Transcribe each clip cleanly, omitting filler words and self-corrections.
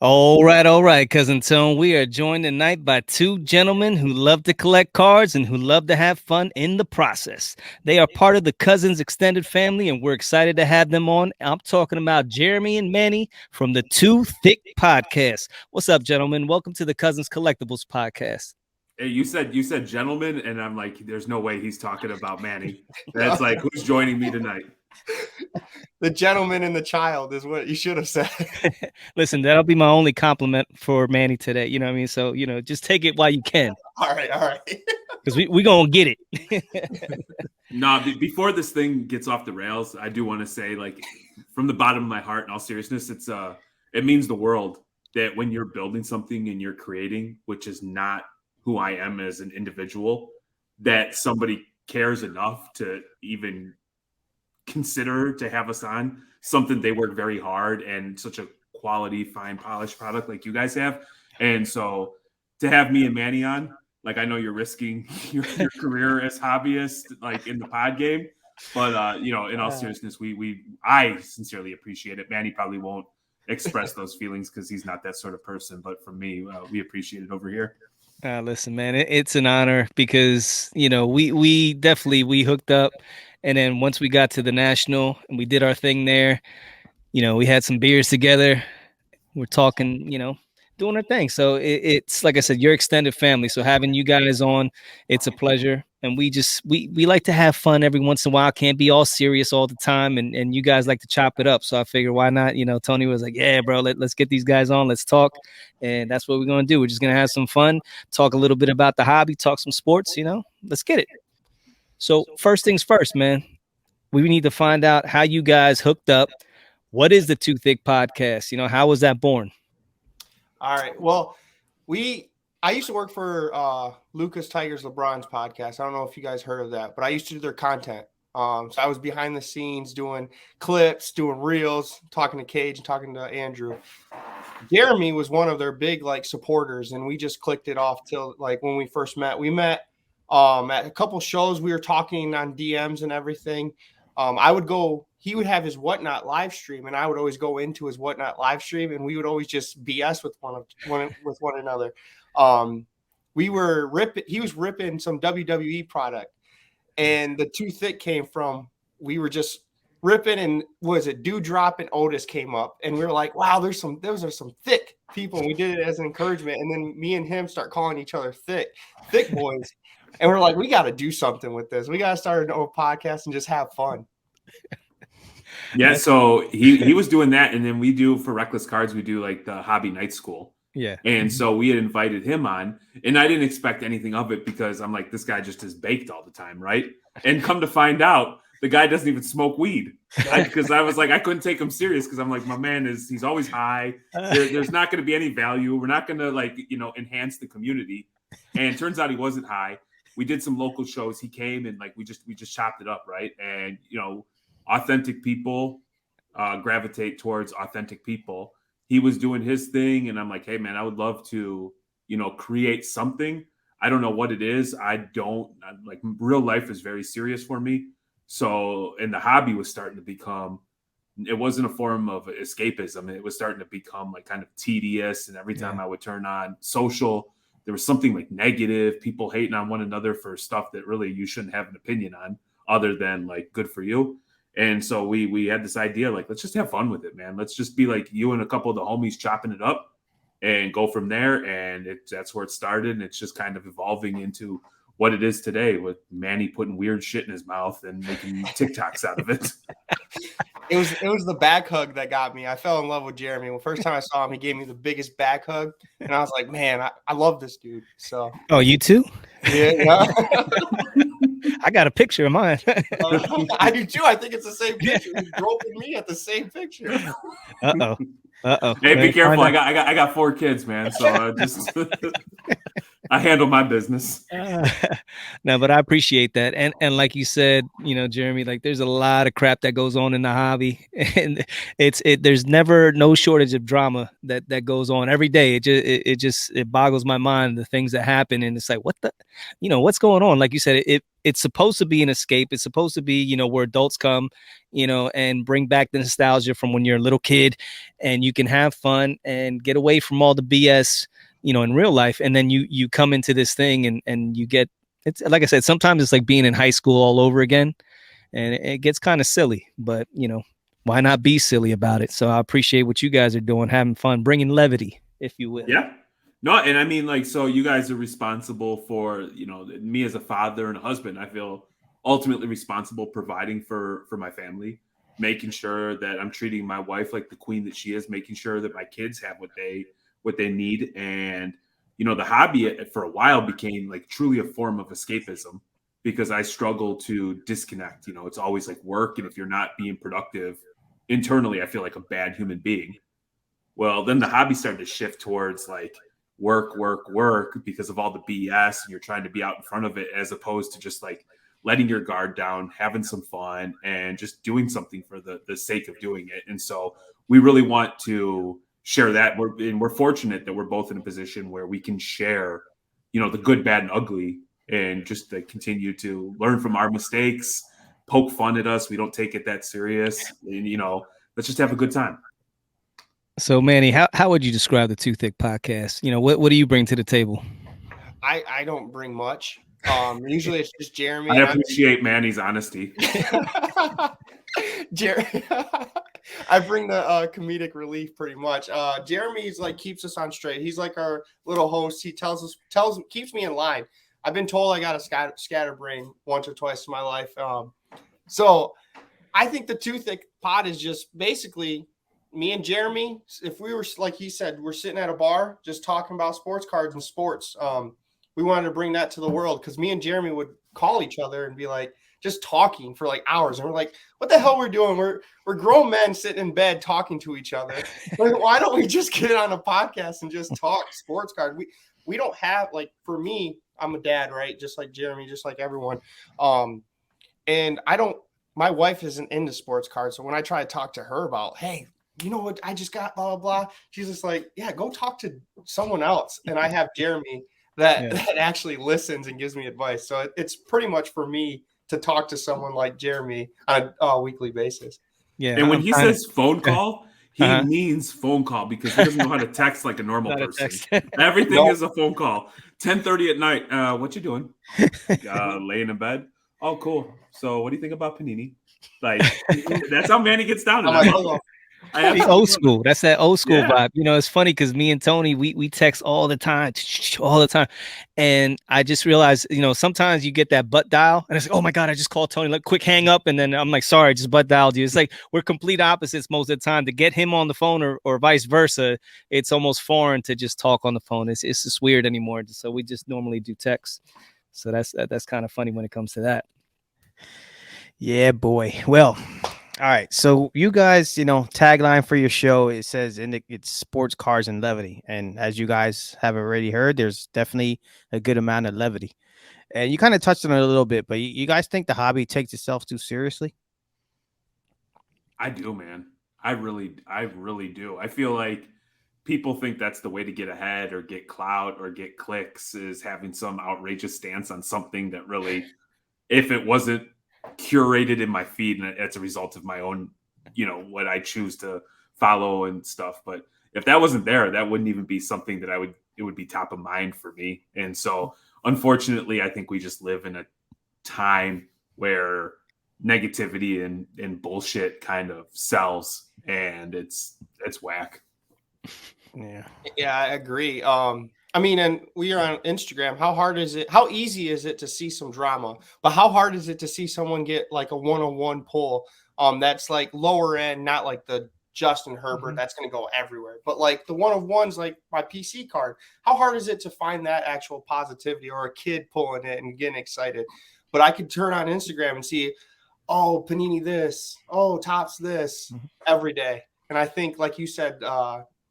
All right, Cousin Tone. We are joined tonight by two gentlemen who love to collect cards and who love to have fun in the process. They are part of the Cousins extended family, and we're excited to have them on. I'm talking about Jeremy and Manny from the Thicc Podcast. What's up, gentlemen? Welcome to the Cousins Collectibles Podcast. Hey, you said gentlemen, and I'm like, there's no way he's talking about Manny. That's like, who's joining me tonight? The gentleman and the child is what you should have said. Listen, that'll be my only compliment for Manny today. You know what I mean? So, just take it while you can. All right. Because we going to get it. No, before this thing gets off the rails, I do want to say, like, from the bottom of my heart, in all seriousness, it means the world that when you're building something and you're creating, which is not who I am as an individual, that somebody cares enough to even consider to have us on something they work very hard and such a quality, fine, polished product like you guys have. And so to have me and Manny on, like, I know you're risking your career as hobbyists, like in the pod game, but in all seriousness, I sincerely appreciate it. Manny probably won't express those feelings because he's not that sort of person, but for me, we appreciate it over here. Listen, man, it's an honor because, we definitely hooked up. And then once we got to the National and we did our thing there, we had some beers together. We're talking, doing our thing. So it's like I said, your extended family. So having you guys on, it's a pleasure. And we like to have fun every once in a while. Can't be all serious all the time. And you guys like to chop it up. So I figured, why not? Tony was like, yeah, bro, let's get these guys on. Let's talk. And that's what we're going to do. We're just going to have some fun, talk a little bit about the hobby, talk some sports, let's get it. So first things first, man, we need to find out how you guys hooked up. What is the Thicc Podcast? How was that born? All right. Well, I used to work for Lucas Tigers LeBron's podcast. I don't know if you guys heard of that, but I used to do their content. So I was behind the scenes doing clips, doing reels, talking to Cage and talking to Andrew. Jeremy was one of their big supporters, and we just clicked it off till when we first met. We met at a couple shows. We were talking on DMs and everything. He would have his Whatnot live stream, and I would always go into his Whatnot live stream, and we would always just BS with one another. He was ripping some WWE product, and the Thicc came from, we were just ripping, and Dewdrop and Otis came up, and we were like, wow, those are some thick people. And we did it as an encouragement. And then me and him start calling each other thick boys. And we're like, we got to do something with this. We got to start a podcast and just have fun. Yeah. So he was doing that. And then we do, for Reckless Cards, we do like the Hobby Night School. Yeah. And so we had invited him on, and I didn't expect anything of it because I'm like, this guy just is baked all the time. Right. And come to find out, the guy doesn't even smoke weed, because I was like, I couldn't take him serious because I'm like, my man he's always high. There's not going to be any value. We're not going to enhance the community. And it turns out he wasn't high. We did some local shows. He came and we just chopped it up. Right. And, authentic people gravitate towards authentic people. He was doing his thing. And I'm like, hey man, I would love to, create something. I don't know what it is. Real life is very serious for me. So, and the hobby was starting to become, it wasn't a form of escapism. It was starting to become kind of tedious. And every time I would turn on social, there was something negative, people hating on one another for stuff that really you shouldn't have an opinion on other than good for you. And so we had this idea, let's just have fun with it, man. Let's just be you and a couple of the homies chopping it up and go from there. And that's where it started. And it's just kind of evolving into what it is today, with Manny putting weird shit in his mouth and making TikToks out of it. It was the back hug that got me. I fell in love with Jeremy. The first time I saw him, he gave me the biggest back hug, and I was like, man, I love this dude. So. Oh, you too? Yeah. I got a picture of mine. I do too. I think it's the same picture. He's groping me at the same picture. Uh-oh. Hey, be careful. I got 4 kids, man. So just I handle my business. No, but I appreciate that. And like you said, Jeremy, like there's a lot of crap that goes on in the hobby, and there's never no shortage of drama that goes on every day. It boggles my mind, the things that happen, and it's like, what's going on? Like you said, it's supposed to be an escape. It's supposed to be, where adults come, and bring back the nostalgia from when you're a little kid, and you can have fun and get away from all the BS, in real life. And then you come into this thing and you get, it's like I said, sometimes it's like being in high school all over again, and it gets kind of silly, but why not be silly about it? So I appreciate what you guys are doing, having fun, bringing levity, if you will. Yeah. No, and I mean, like, so you guys are responsible for, me as a father and a husband. I feel ultimately responsible providing for my family, making sure that I'm treating my wife like the queen that she is, making sure that my kids have what they need. And the hobby for a while became like truly a form of escapism, because I struggle to disconnect. It's always like work, and if you're not being productive internally, I feel like a bad human being. Well, then the hobby started to shift towards like work because of all the BS, and you're trying to be out in front of it, as opposed to just like letting your guard down, having some fun, and just doing something for the sake of doing it. And so we really want to share that. We're fortunate that we're both in a position where we can share, the good, bad, and ugly, and just to continue to learn from our mistakes, poke fun at us. We don't take it that serious, and let's just have a good time. So Manny, how would you describe the Thicc Podcast? What do you bring to the table? I don't bring much. Usually it's just Jeremy. I appreciate Manny's honesty. Jeremy, I bring the comedic relief pretty much. Jeremy's like keeps us on straight. He's like our little host. He keeps me in line. I've been told I got a scatterbrain once or twice in my life. So I think the Thicc Pod is just basically me and Jeremy. If we were, like he said, we're sitting at a bar just talking about sports cards and sports. We wanted to bring that to the world, because me and Jeremy would call each other and be like just talking for like hours, and we're like, what the hell we're doing? We're grown men sitting in bed talking to each other. Like, why don't we just get on a podcast and just talk sports cards? We don't have, like, for me, I'm a dad, right? Just like Jeremy, just like everyone. And my wife isn't into sports cards. So when I try to talk to her about, hey, you know what I just got, blah, blah, blah, she's just like, yeah, go talk to someone else. And I have Jeremy that actually listens and gives me advice. So it's pretty much for me to talk to someone like Jeremy on a weekly basis. Yeah. And when he says phone call, he means phone call, because he doesn't know how to text like a normal person. Everything is a phone call. 10:30 at night. What you doing? Laying in bed. Oh, cool. So what do you think about panini? Like, that's how Manny gets down. Old school. That's that old school vibe. It's funny because me and Tony, we text all the time, and I just realized, sometimes you get that butt dial, and it's like, oh my god, I just called Tony. Like, quick hang up, and then I'm like, sorry, I just butt dialed you. It's like we're complete opposites most of the time. To get him on the phone or vice versa, it's almost foreign to just talk on the phone. It's just weird anymore. So we just normally do text. So that's kind of funny when it comes to that. Yeah, boy. Well. All right, so you guys, tagline for your show, it says it's sports, cars, and levity. And as you guys have already heard, there's definitely a good amount of levity. And you kind of touched on it a little bit, but you guys think the hobby takes itself too seriously? I do, man. I really do. I feel like people think that's the way to get ahead or get clout or get clicks, is having some outrageous stance on something that really, if it wasn't curated in my feed, and it's a result of my own, what I choose to follow and stuff. But if that wasn't there, that wouldn't even be something that it would be top of mind for me. And so unfortunately, I think we just live in a time where negativity and bullshit kind of sells, and it's whack. Yeah, I agree. I mean, and we are on Instagram. How easy is it to see some drama? But how hard is it to see someone get like a one-on-one pull? That's like lower end, not like the Justin Herbert that's going to go everywhere, but like the one-of-ones, like my PC card. How hard is it to find that actual positivity, or a kid pulling it and getting excited? But I could turn on Instagram and see, oh, Panini this, oh, Topps this every day. And I think, like you said,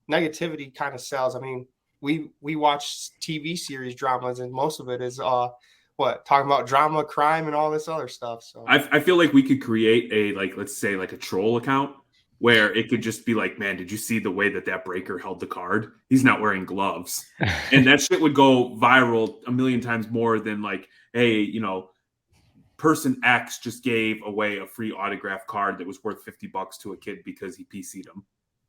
negativity kind of sells. I mean, we watch TV series dramas, and most of it is talking about drama, crime, and all this other stuff. So I feel like we could create a, like, let's say like a troll account where it could just be like, man, did you see the way that breaker held the card? He's not wearing gloves. And that shit would go viral a million times more than like, hey, you know, person X just gave away a free autograph card that was worth $50 to a kid because he PC'd him.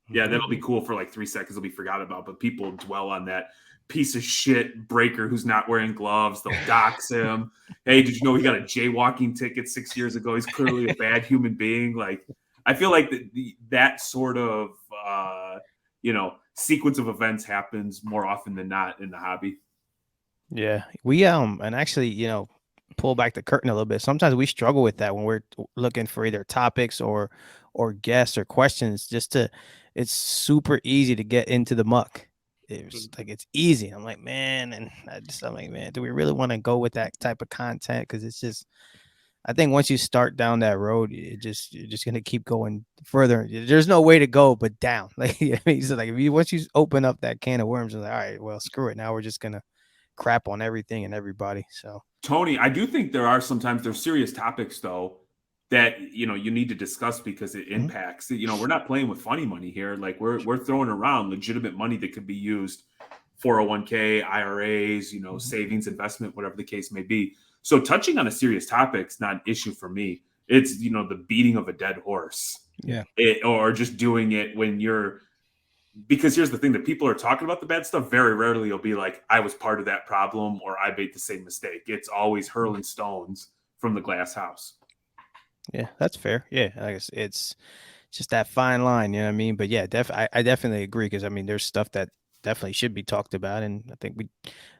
Yeah, that'll be cool for like 3 seconds. It'll be forgot about, but people dwell on that piece of shit breaker who's not wearing gloves. They'll dox him. Hey, did you know he got a jaywalking ticket 6 years ago? He's clearly a bad human being. Like, I feel like that sort of sequence of events happens more often than not in the hobby. Yeah, we and actually, pull back the curtain a little bit. Sometimes we struggle with that when we're looking for either topics or guests or questions. It's super easy to get into the muck. It's easy. I'm like, man, and I'm like, man, do we really want to go with that type of content? Because it's just, I think once you start down that road, you're just gonna keep going further. There's no way to go but down. Like, so like once you open up that can of worms, you're like, all right, well, screw it. Now we're just gonna crap on everything and everybody. So Tony, I do think there's serious topics though that you need to discuss because it impacts. We're not playing with funny money here. Like we're throwing around legitimate money that could be used 401k, IRAs, savings, investment, whatever the case may be. So touching on a serious topic is not an issue for me. It's the beating of a dead horse. Yeah. Or just doing it when you're, because here's the thing, that people are talking about the bad stuff. Very rarely you'll be like, I was part of that problem or I made the same mistake. It's always hurling stones from the glass house. Yeah, that's fair. Yeah, I guess it's just that fine line, you know what I mean? But yeah, I definitely agree because I mean, there's stuff that definitely should be talked about, and I think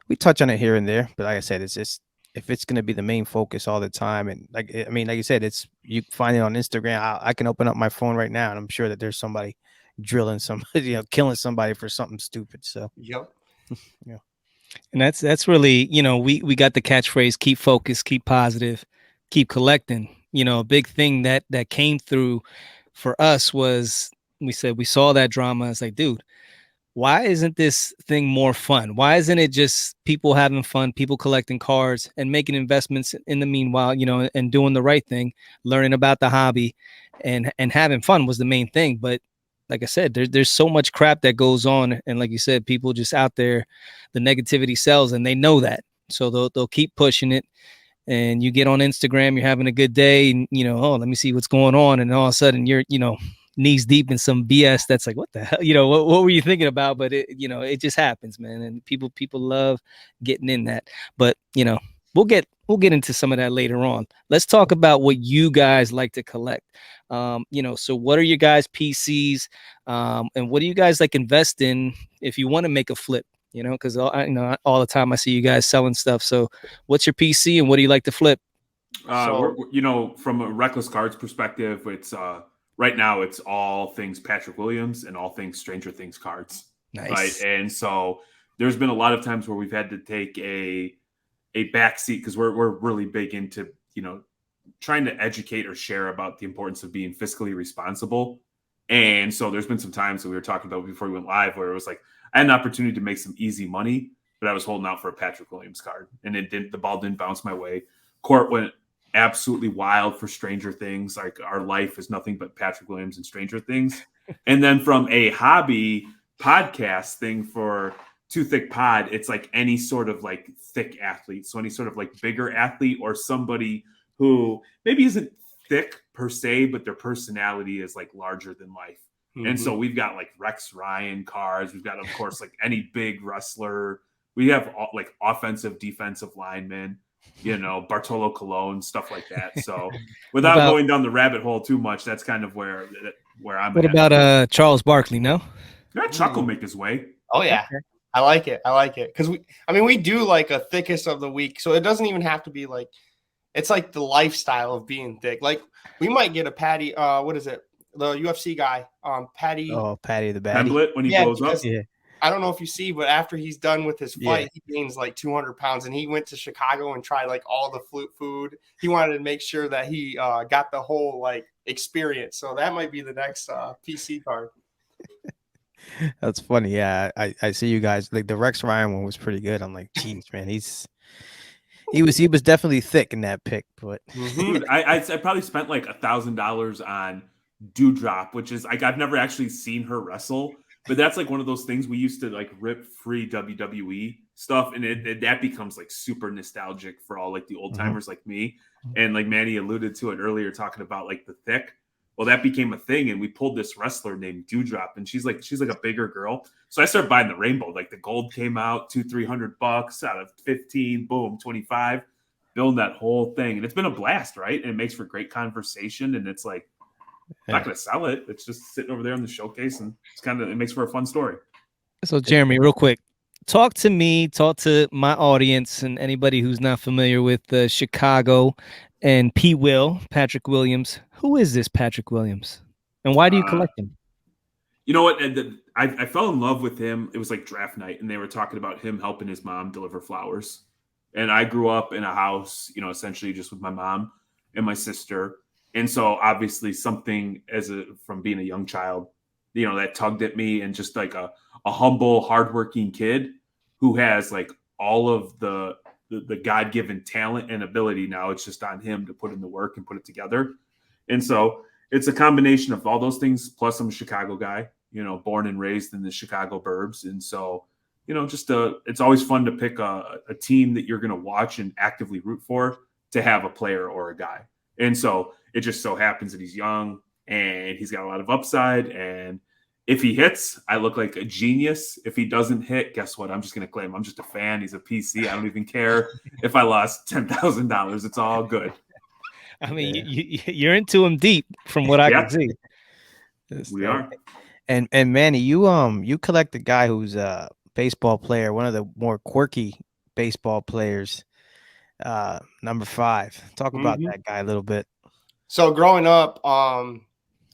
we touch on it here and there. But like I said, it's just if it's going to be the main focus all the time, and like you said, it's you find it on Instagram. I can open up my phone right now, and I'm sure that there's somebody drilling somebody, killing somebody for something stupid. So yep. Yeah. And that's really, we got the catchphrase, keep focused, keep positive, keep collecting. A big thing that came through for us was we said we saw that drama. It's like, dude, why isn't this thing more fun? Why isn't it just people having fun, people collecting cards and making investments in the meanwhile, and doing the right thing, learning about the hobby and having fun was the main thing. But like I said, there's so much crap that goes on. And like you said, people just out there, the negativity sells and they know that. So they'll keep pushing it. And you get on Instagram, you're having a good day and, let me see what's going on. And all of a sudden you're, knees deep in some BS. That's like, what the hell, what were you thinking about? But it just happens, man. And people love getting in that, but we'll get into some of that later on. Let's talk about what you guys like to collect. So what are your guys' PCs? And what do you guys like invest in if you want to make a flip? Because all the time I see you guys selling stuff. So what's your PC and what do you like to flip? From a Reckless Cards perspective, it's right now it's all things Patrick Williams and all things Stranger Things cards. Nice. Right. And so there's been a lot of times where we've had to take a back seat because we're really big into, trying to educate or share about the importance of being fiscally responsible. And so there's been some times that we were talking about before we went live where it was like, I had an opportunity to make some easy money, but I was holding out for a Patrick Williams card and the ball didn't bounce my way. Court went absolutely wild for Stranger Things. Like our life is nothing but Patrick Williams and Stranger Things. And then from a hobby podcast thing for Thicc Pod, it's like any sort of like thick athlete. So any sort of like bigger athlete or somebody who maybe isn't thick per se, but their personality is like larger than life. Mm-hmm. And so we've got like Rex Ryan cards. We've got, of course, like any big wrestler. We have like offensive, defensive linemen, Bartolo Colon, stuff like that. So without going down the rabbit hole too much, that's kind of where I'm at. What about Charles Barkley? No? Chuck will make his way. Oh, yeah. Okay. I like it. Because we do like a thickest of the week. So it doesn't even have to be like, it's like the lifestyle of being thick. Like we might get a Patty, what is it? The UFC guy, Patty. Oh, Patty the Batty. Pimblett when he blows up. Yeah. I don't know if you see, but after he's done with his fight, he gains like 200 pounds. And he went to Chicago and tried like all the food. He wanted to make sure that he got the whole like experience. So that might be the next PC card. That's funny. Yeah, I see you guys like the Rex Ryan one was pretty good. I'm like, geez, man, he was definitely thick in that pick, but Mhm. Dude, I probably spent like $1,000 on Dewdrop, which is like I've never actually seen her wrestle, but that's like one of those things we used to like rip free WWE stuff, and that becomes like super nostalgic for all like the old timers like me. And like Manny alluded to it earlier, talking about like the Thicc. Well, that became a thing, and we pulled this wrestler named Dewdrop, and she's like a bigger girl. So I started buying the rainbow. Like the gold came out, $200-300 out of 15, boom, 25. Build that whole thing, and it's been a blast, right? And it makes for great conversation, and it's like I'm not going to sell it. It's just sitting over there in the showcase, and it makes for a fun story. So, Jeremy, real quick, talk to me, talk to my audience, and anybody who's not familiar with Chicago and Patrick Williams. Who is this Patrick Williams, and why do you collect him? You know what? I fell in love with him. It was like draft night, and they were talking about him helping his mom deliver flowers. And I grew up in a house, essentially just with my mom and my sister. And so obviously something from being a young child, that tugged at me, and just like a humble, hardworking kid who has like all of the God-given talent and ability. Now it's just on him to put in the work and put it together. And so it's a combination of all those things. Plus I'm a Chicago guy, born and raised in the Chicago burbs. And so it's always fun to pick a team that you're going to watch and actively root for, to have a player or a guy. And so it just so happens that he's young and he's got a lot of upside. And if he hits, I look like a genius. If he doesn't hit, guess what? I'm just going to claim I'm just a fan. He's a PC. I don't even care if I lost $10,000. It's all good. I mean, you're into him deep, from what I can see. We are. And Manny, you collect a guy who's baseball player, one of the more quirky baseball players, number 5. Talk about that guy a little bit. So growing up, I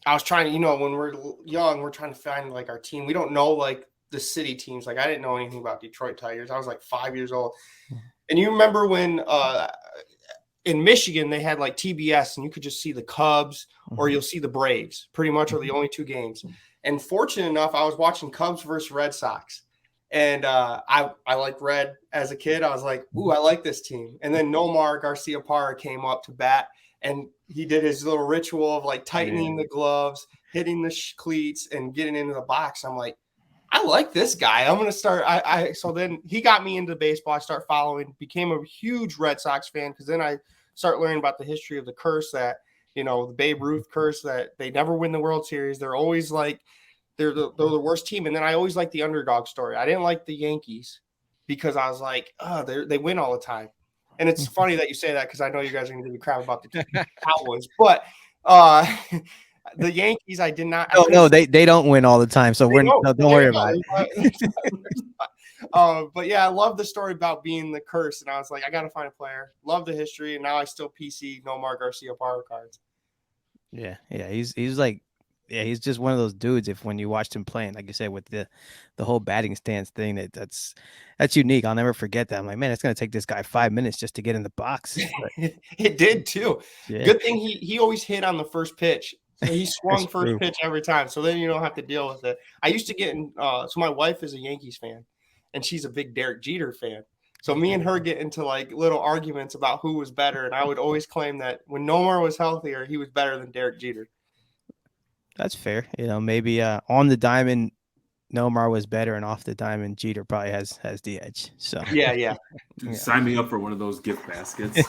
was trying to, when we're young, we're trying to find like our team. We don't know like the city teams. Like I didn't know anything about Detroit Tigers. I was like 5 years old. And you remember when in Michigan they had like TBS, and you could just see the Cubs or you'll see the Braves. Pretty much are the only two games. And fortunate enough, I was watching Cubs versus Red Sox. And I like red as a kid. I was like, ooh, I like this team. And then Nomar Garciaparra came up to bat, and he did his little ritual of like tightening the gloves, hitting the cleats, and getting into the box. I'm like, I like this guy. I'm going to start. So then he got me into baseball. I start following, became a huge Red Sox fan, because then I start learning about the history of the curse that, the Babe Ruth curse, that they never win the World Series. They're always like, they're the worst team. And then I always like the underdog story. I didn't like the Yankees because I was like, oh, they win all the time. And it's funny that you say that, because I know you guys are going to give me crap about the Cowboys. But the Yankees, I did not. No, they don't win all the time. So don't worry about it. But yeah, I love the story about being the curse. And I was like, I got to find a player. Love the history. And now I still PC Nomar Garciaparra cards. Yeah. He's like, yeah, he's just one of those dudes. If when you watched him playing, like you said, with the whole batting stance thing, that's unique. I'll never forget that. I'm like, man, it's gonna take this guy 5 minutes just to get in the box. It did too. Yeah. Good thing he always hit on the first pitch. So he swung first pitch every time. So then you don't have to deal with it. I used to get in. So my wife is a Yankees fan, and she's a big Derek Jeter fan. So me and her get into like little arguments about who was better, and I would always claim that when Nomar was healthier, he was better than Derek Jeter. That's fair. Maybe on the diamond, Nomar was better, and off the diamond, Jeter probably has the edge. So yeah. Sign me up for one of those gift baskets.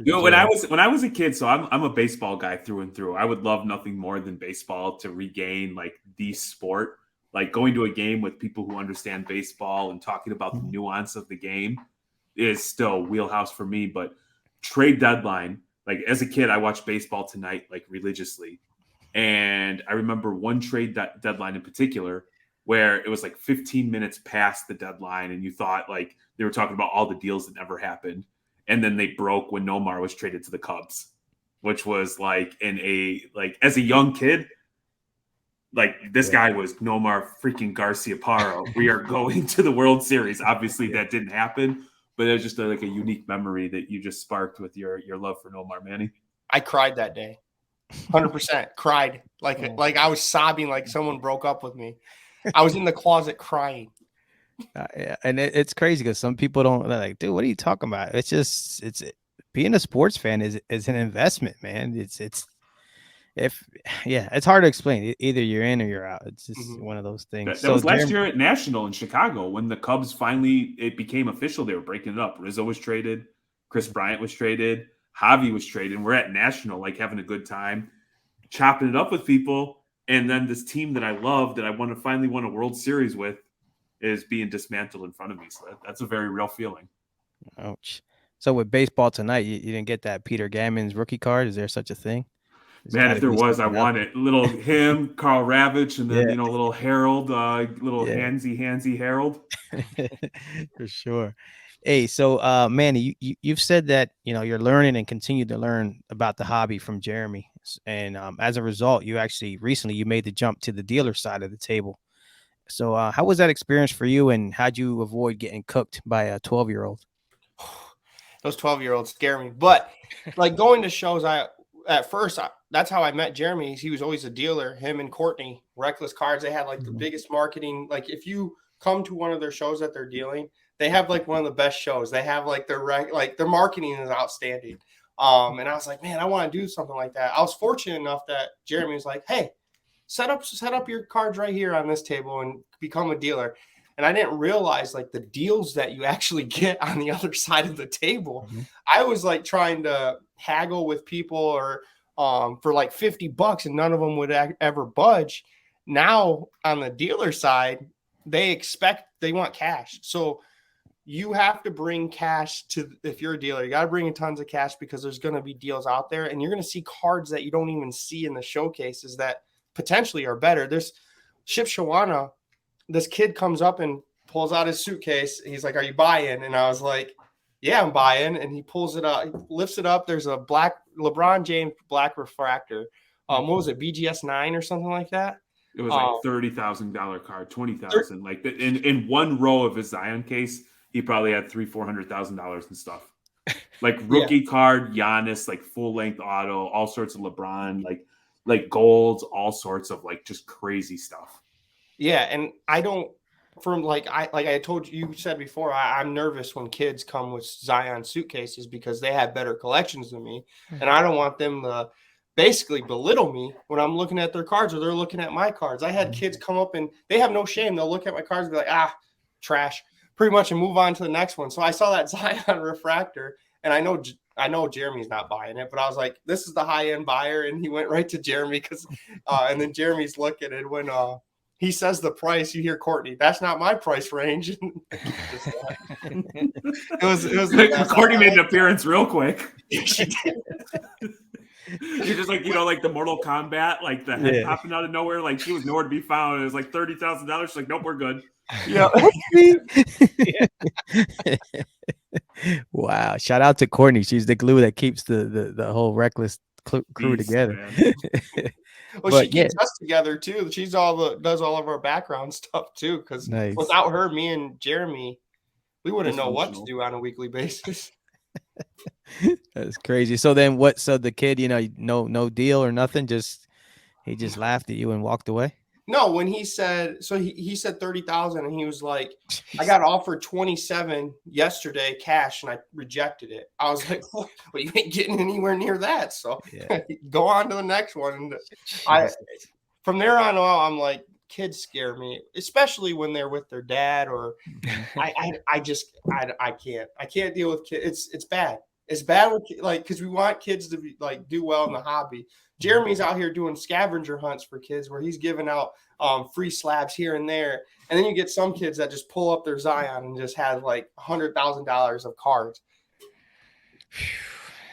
When I was a kid, so I'm a baseball guy through and through. I would love nothing more than baseball to regain like the sport. Like going to a game with people who understand baseball and talking about the nuance of the game is still wheelhouse for me. But trade deadline, like as a kid, I watched Baseball Tonight like religiously. And I remember one trade deadline in particular where it was like 15 minutes past the deadline, and you thought like they were talking about all the deals that never happened. And then they broke when Nomar was traded to the Cubs, which was like as a young kid, like this guy was Nomar freaking Garciaparra. We are going to the World Series. Obviously that didn't happen, but it was just like a unique memory that you just sparked with your love for Nomar, Manny. I cried that day. 100% cried like I was sobbing, like someone broke up with me. I was in the closet crying. Yeah, and it's crazy because some people don't, they're like, dude, what are you talking about? It's just being a sports fan is an investment, man. It's hard to explain. Either you're in or you're out. It's just one of those things. That was last year at National in Chicago when the Cubs finally, it became official. They were breaking it up. Rizzo was traded. Chris Bryant was traded. Javi was traded. And we're at National, like having a good time, chopping it up with people. And then this team that I love, that I finally won a World Series with, is being dismantled in front of me. So that's a very real feeling. Ouch. So with baseball tonight, you didn't get that Peter Gammons rookie card. Is there such a thing? Man, if there was, I want it. Little him, Carl Ravitch, and then little Harold, handsy Harold. For sure. Hey, so Manny, you've said that you're learning and continue to learn about the hobby from Jeremy, and as a result, you actually recently made the jump to the dealer side of the table. So how was that experience for you, and how'd you avoid getting cooked by a 12-year-old? Those 12-year-olds scare me, but like going to shows, that's how I met Jeremy. He was always a dealer. Him and Courtney, Reckless Cards, they had like the biggest marketing. Like if you come to one of their shows that they're dealing, they have like one of the best shows. They have like their marketing is outstanding. And I was like, man, I want to do something like that. I was fortunate enough that Jeremy was like, hey, set up your cards right here on this table and become a dealer. And I didn't realize like the deals that you actually get on the other side of the table. I was like trying to haggle with people or for like $50 and none of them would ever budge. Now on the dealer side, they want cash. So you have to bring cash if you're a dealer, you got to bring in tons of cash because there's going to be deals out there and you're going to see cards that you don't even see in the showcases that potentially are better. There's Ship Shawana. This kid comes up and pulls out his suitcase. He's like, are you buying? And I was like, yeah, I'm buying. And he pulls it up, he lifts it up. There's a black LeBron James black refractor. What was it? BGS 9 or something like that. It was like $30,000 card, $20,000. Like in one row of his Zion case, he probably had $400,000 in stuff. Like rookie card, Giannis, like full length auto, all sorts of LeBron, like golds, all sorts of like just crazy stuff. Yeah, and I don't. I told you said before, I'm nervous when kids come with Zion suitcases because they have better collections than me, and I don't want them to basically belittle me when I'm looking at their cards or they're looking at my cards. I had kids come up and they have no shame. They'll look at my cards and be like, trash, pretty much, and move on to the next one. So I saw that Zion refractor, and I know Jeremy's not buying it, but I was like, this is the high-end buyer, and he went right to Jeremy because, and then Jeremy's looking, and when he says the price, you hear Courtney, that's not my price range. It was like, Courtney made an appearance real quick. She did. You're just like, like the Mortal Kombat, like the head popping out of nowhere, like she was nowhere to be found. It was like $30,000. She's like, nope, we're good. Yeah. Wow. Shout out to Courtney. She's the glue that keeps the whole Reckless crew together. Well, she keeps us together too. She's does all of our background stuff too. Because without her, me and Jeremy, we wouldn't know what to do on a weekly basis. That's crazy. So then what? So the kid, no deal or nothing. He just laughed at you and walked away. No, when he said, so he said 30,000 and he was like, I got offered 27 yesterday cash and I rejected it. I was like, well, you ain't getting anywhere near that. So go on to the next one. And from there on, I'm like, kids scare me, especially when they're with their dad or I can't deal with kids. It's bad. It's bad with because we want kids to be do well in the hobby. Jeremy's out here doing scavenger hunts for kids where he's giving out free slabs here and there. And then you get some kids that just pull up their Zion and just have like $100,000 of cards.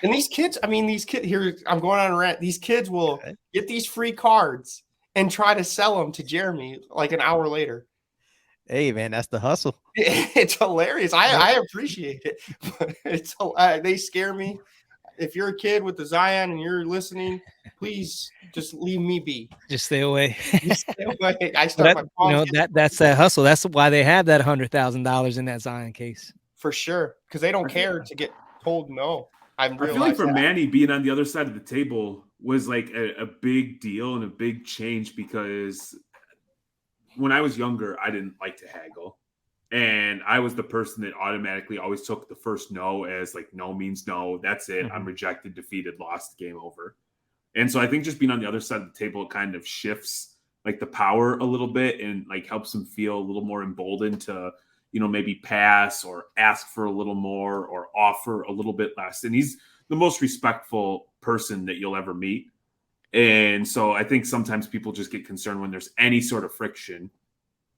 And these kids here, I'm going on a rant. These kids will get these free cards and try to sell them to Jeremy like an hour later. Hey man, that's the hustle. It's hilarious. I appreciate it, but they scare me. If you're a kid with the Zion and you're listening, please just leave me be. Just stay away. Just stay away. I start that's that hustle. That's why they have that $100,000 in that Zion case. For sure, because they don't care to get told no. I feel like for Manny being on the other side of the table was like a big deal and a big change, because when I was younger, I didn't like to haggle. And I was the person that automatically always took the first no as like, no means no. That's it. I'm rejected, defeated, lost, game over. And so I think just being on the other side of the table kind of shifts like the power a little bit, and like helps him feel a little more emboldened to, maybe pass or ask for a little more or offer a little bit less. And he's the most respectful person that you'll ever meet. And so I think sometimes people just get concerned when there's any sort of friction,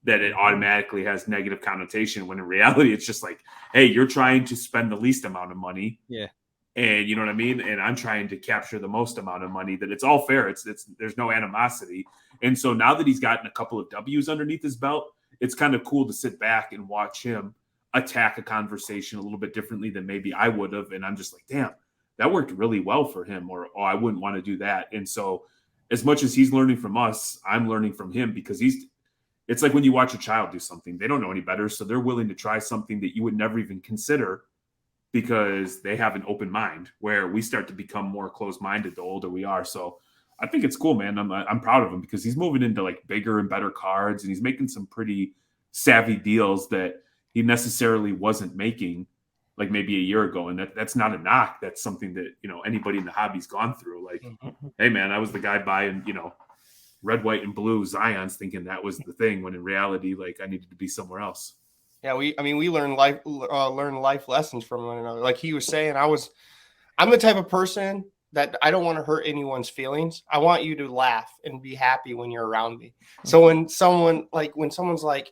that it automatically has negative connotation, when in reality, it's just like, hey, you're trying to spend the least amount of money. Yeah. And you know what I mean? And I'm trying to capture the most amount of money, that it's all fair. It's there's no animosity. And so now that he's gotten a couple of W's underneath his belt, it's kind of cool to sit back and watch him attack a conversation a little bit differently than maybe I would have. And I'm just like, damn, that worked really well for him, or, oh, I wouldn't want to do that. And so as much as he's learning from us, I'm learning from him, because it's like when you watch a child do something, they don't know any better. So they're willing to try something that you would never even consider, because they have an open mind, where we start to become more closed-minded the older we are. So I think it's cool, man. I'm proud of him, because he's moving into like bigger and better cards, and he's making some pretty savvy deals that he necessarily wasn't making like maybe a year ago. And that's not a knock. That's something that, anybody in the hobby's gone through. Like, hey man, I was the guy buying, red, white, and blue Zions, thinking that was the thing, when in reality, like, I needed to be somewhere else. Yeah, we learn life lessons from one another. Like he was saying, I'm the type of person that I don't want to hurt anyone's feelings. I want you to laugh and be happy when you're around me. So when someone's like,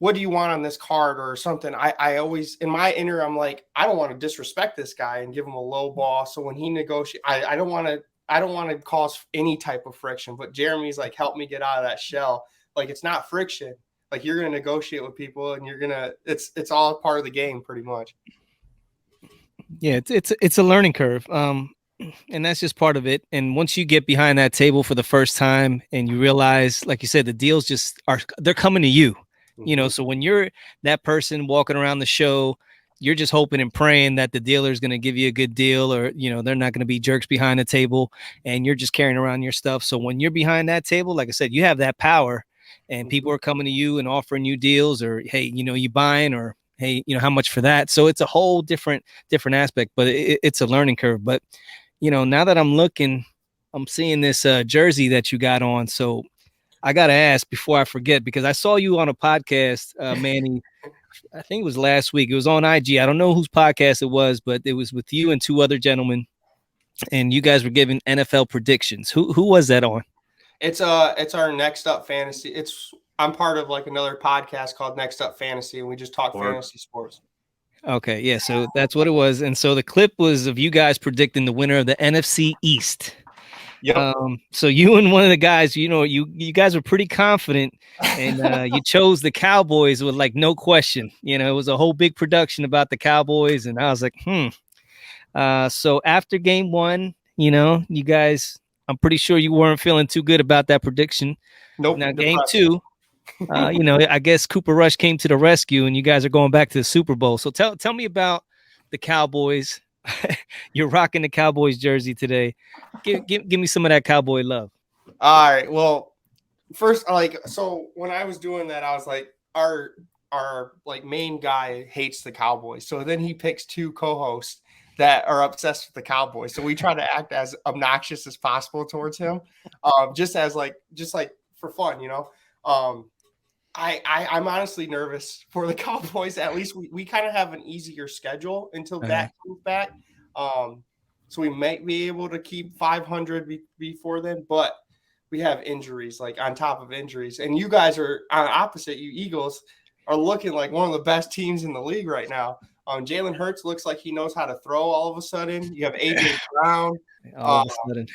what do you want on this card or something, I always, in my inner, I'm like, I don't want to disrespect this guy and give him a low ball. So when he negotiates, I don't want to cause any type of friction. But Jeremy's like, help me get out of that shell. Like, it's not friction. Like, you're going to negotiate with people, and it's all part of the game, pretty much. Yeah, it's a learning curve. And that's just part of it. And once you get behind that table for the first time, and you realize, like you said, the deals they're coming to you. So when you're that person walking around the show, you're just hoping and praying that the dealer is going to give you a good deal, or, they're not going to be jerks behind the table, and you're just carrying around your stuff. So when you're behind that table, like I said, you have that power, and people are coming to you and offering you deals, or, hey, you buying, or, hey, how much for that? So it's a whole different aspect, but it's a learning curve. But, now that I'm looking, I'm seeing this jersey that you got on. So I got to ask before I forget, because I saw you on a podcast, Manny, I think it was last week. It was on IG. I don't know whose podcast it was, but it was with you and two other gentlemen, and you guys were giving NFL predictions. Who was that on? It's our Next Up Fantasy. I'm part of like another podcast called Next Up Fantasy, and we just talk fantasy sports. Okay, yeah, so that's what it was. And so the clip was of you guys predicting the winner of the NFC East. Yep. So you and one of the guys, you guys were pretty confident, and you chose the Cowboys with like no question. It was a whole big production about the Cowboys, and I was like, So after game one, you guys, I'm pretty sure you weren't feeling too good about that prediction. Nope. Now game two, I guess Cooper Rush came to the rescue, and you guys are going back to the Super Bowl. So tell me about the Cowboys. You're rocking the Cowboys jersey today. Give me some of that Cowboy love. All right. Well, first, so when I was doing that, I was like, our like main guy hates the Cowboys. So then he picks two co-hosts that are obsessed with the Cowboys. So we try to act as obnoxious as possible towards him, just for fun, I'm honestly nervous for the Cowboys. At least we kind of have an easier schedule until Dak comes back. So we might be able to keep 500 before then, but we have injuries, like on top of injuries. And you guys are on opposite. You Eagles are looking like one of the best teams in the league right now. Jalen Hurts looks like he knows how to throw all of a sudden. You have A.J. Brown. All of a sudden.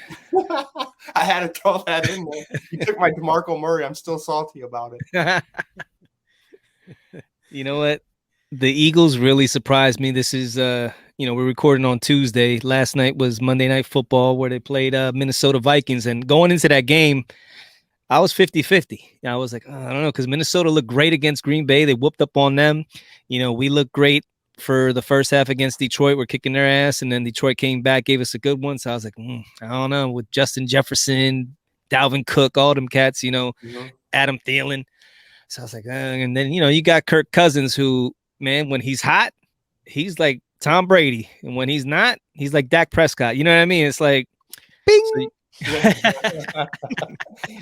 I had to throw that in there. You took my DeMarco Murray. I'm still salty about it. You know what? The Eagles really surprised me. This is, we're recording on Tuesday. Last night was Monday Night Football, where they played Minnesota Vikings. And going into that game, I was 50-50. I was like, I don't know, because Minnesota looked great against Green Bay. They whooped up on them. We looked great for the first half against Detroit. We're kicking their ass, and then Detroit came back, gave us a good one. So I was like, I don't know, with Justin Jefferson, Dalvin Cook, all them cats, Adam Thielen. So I was like, and then you got Kirk Cousins, who, man, when he's hot, he's like Tom Brady, and when he's not, he's like Dak Prescott. You know what I mean? It's like, bing.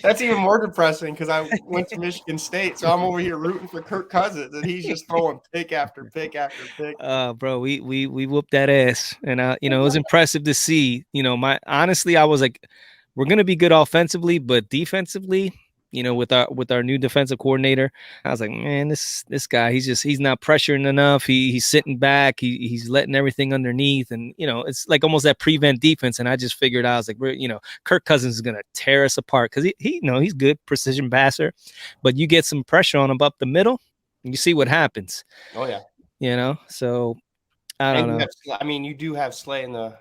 That's even more depressing because I went to Michigan State, so I'm over here rooting for Kirk Cousins, and he's just throwing pick after pick after pick. Bro, we whooped that ass, and it was impressive to see. Honestly, I was like, we're gonna be good offensively, but defensively, with our new defensive coordinator, I was like, man, this guy, he's not pressuring enough. He's sitting back. He's letting everything underneath, and it's like almost that prevent defense. And I just figured I was like, Kirk Cousins is gonna tear us apart because he's good precision passer, but you get some pressure on him up the middle, and you see what happens. Oh yeah, so I don't know. You do have Slay in the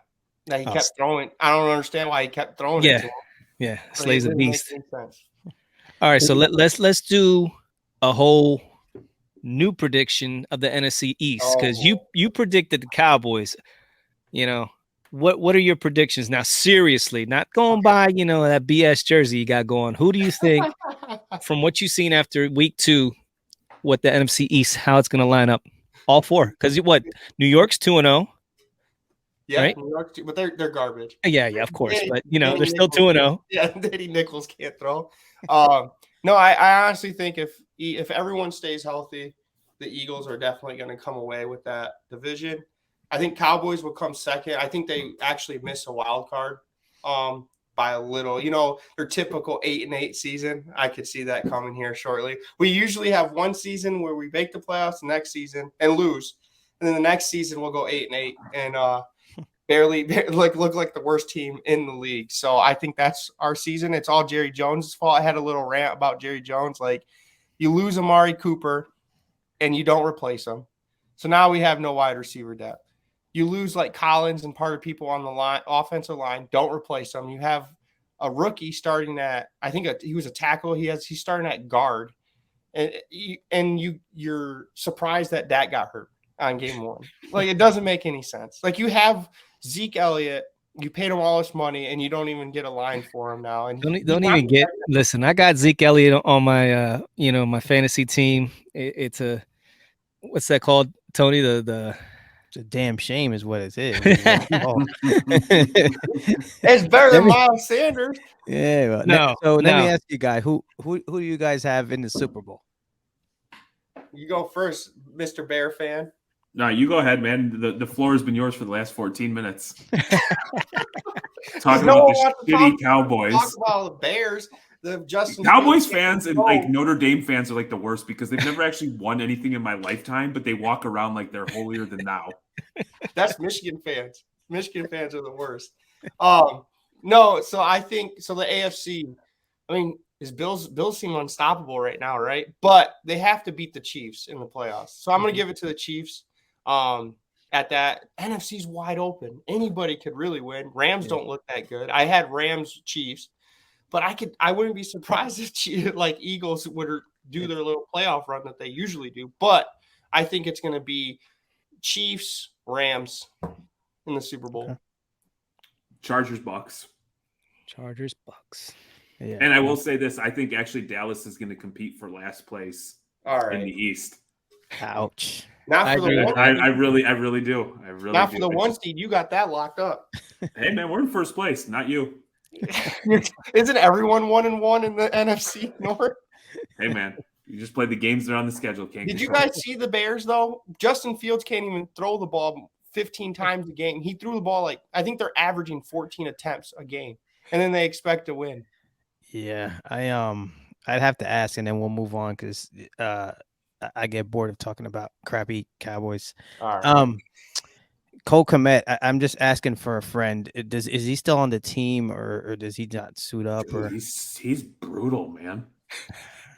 that he kept throwing. I don't understand why he kept throwing it to him. Yeah, Slay's a beast. All right, so let's do a whole new prediction of the NFC East, because you predicted the Cowboys. What are your predictions now? Seriously, not going by that BS jersey you got going. Who do you think, from what you've seen after week 2, what the NFC East, how it's going to line up? All 4, because New York's 2-0. Yeah, right? New York, but they're garbage. Yeah, of course, but they're still 2-0. Yeah, Danny Nichols can't throw. No, I honestly think if everyone stays healthy, the Eagles are definitely going to come away with that division. I think Cowboys will come second. I think they actually miss a wild card by a little. Their typical 8-8 season. I could see that coming here shortly. We usually have one season where we make the playoffs, the next season and lose, and then the next season we'll go 8-8 and barely look like the worst team in the league. So I think that's our season. It's all Jerry Jones' fault. I had a little rant about Jerry Jones. Like, you lose Amari Cooper and you don't replace him. So now we have no wide receiver depth. You lose like Collins and part of people on the line, offensive line, don't replace them. You have a rookie starting at, I think he was a tackle. He's starting at guard. And you're surprised that Dak got hurt on game 1. Like, it doesn't make any sense. Like, you have Zeke Elliott, you paid him all this money, and you don't even get a line for him now. And don't even get. Listen, I got Zeke Elliott on my my fantasy team. It's a, what's that called, Tony? The It's a damn shame, is what it is. It's better than Miles Sanders. Yeah. Well, no. So let me ask you, guys, who do you guys have in the Super Bowl? You go first, Mr. Bear fan. No, you go ahead, man. The floor has been yours for the last 14 minutes. Talking about the shitty Cowboys. Talk about the Bears. The Cowboys fans and like Notre Dame fans are like the worst because they've never actually won anything in my lifetime, but they walk around like they're holier than thou. That's Michigan fans. Michigan fans are the worst. No, so I think so. The AFC, Bills seem unstoppable right now, right? But they have to beat the Chiefs in the playoffs. So I'm going to give it to the Chiefs. At that, NFC's wide open. Anybody could really win. Rams don't look that good. I had Rams Chiefs, but I wouldn't be surprised if Eagles would do their little playoff run that they usually do. But I think it's going to be Chiefs, Rams in the Super Bowl. Chargers, Bucks. Yeah. And I will say this: I think actually Dallas is going to compete for last place in the East. Ouch. Not for the one. I really do. Not for the 1 seed. You got that locked up. Hey man, we're in first place, not you. Isn't everyone 1-1 in the NFC North? Hey man, you just play the games that are on the schedule. Did you guys see the Bears though? Justin Fields can't even throw the ball 15 times a game. He threw the ball I think they're averaging 14 attempts a game, and then they expect to win. Yeah, I'd have to ask, and then we'll move on because I get bored of talking about crappy Cowboys. All right. Cole Kmet, I'm just asking for a friend. Is he still on the team, or does he not suit up? Dude, he's brutal, man.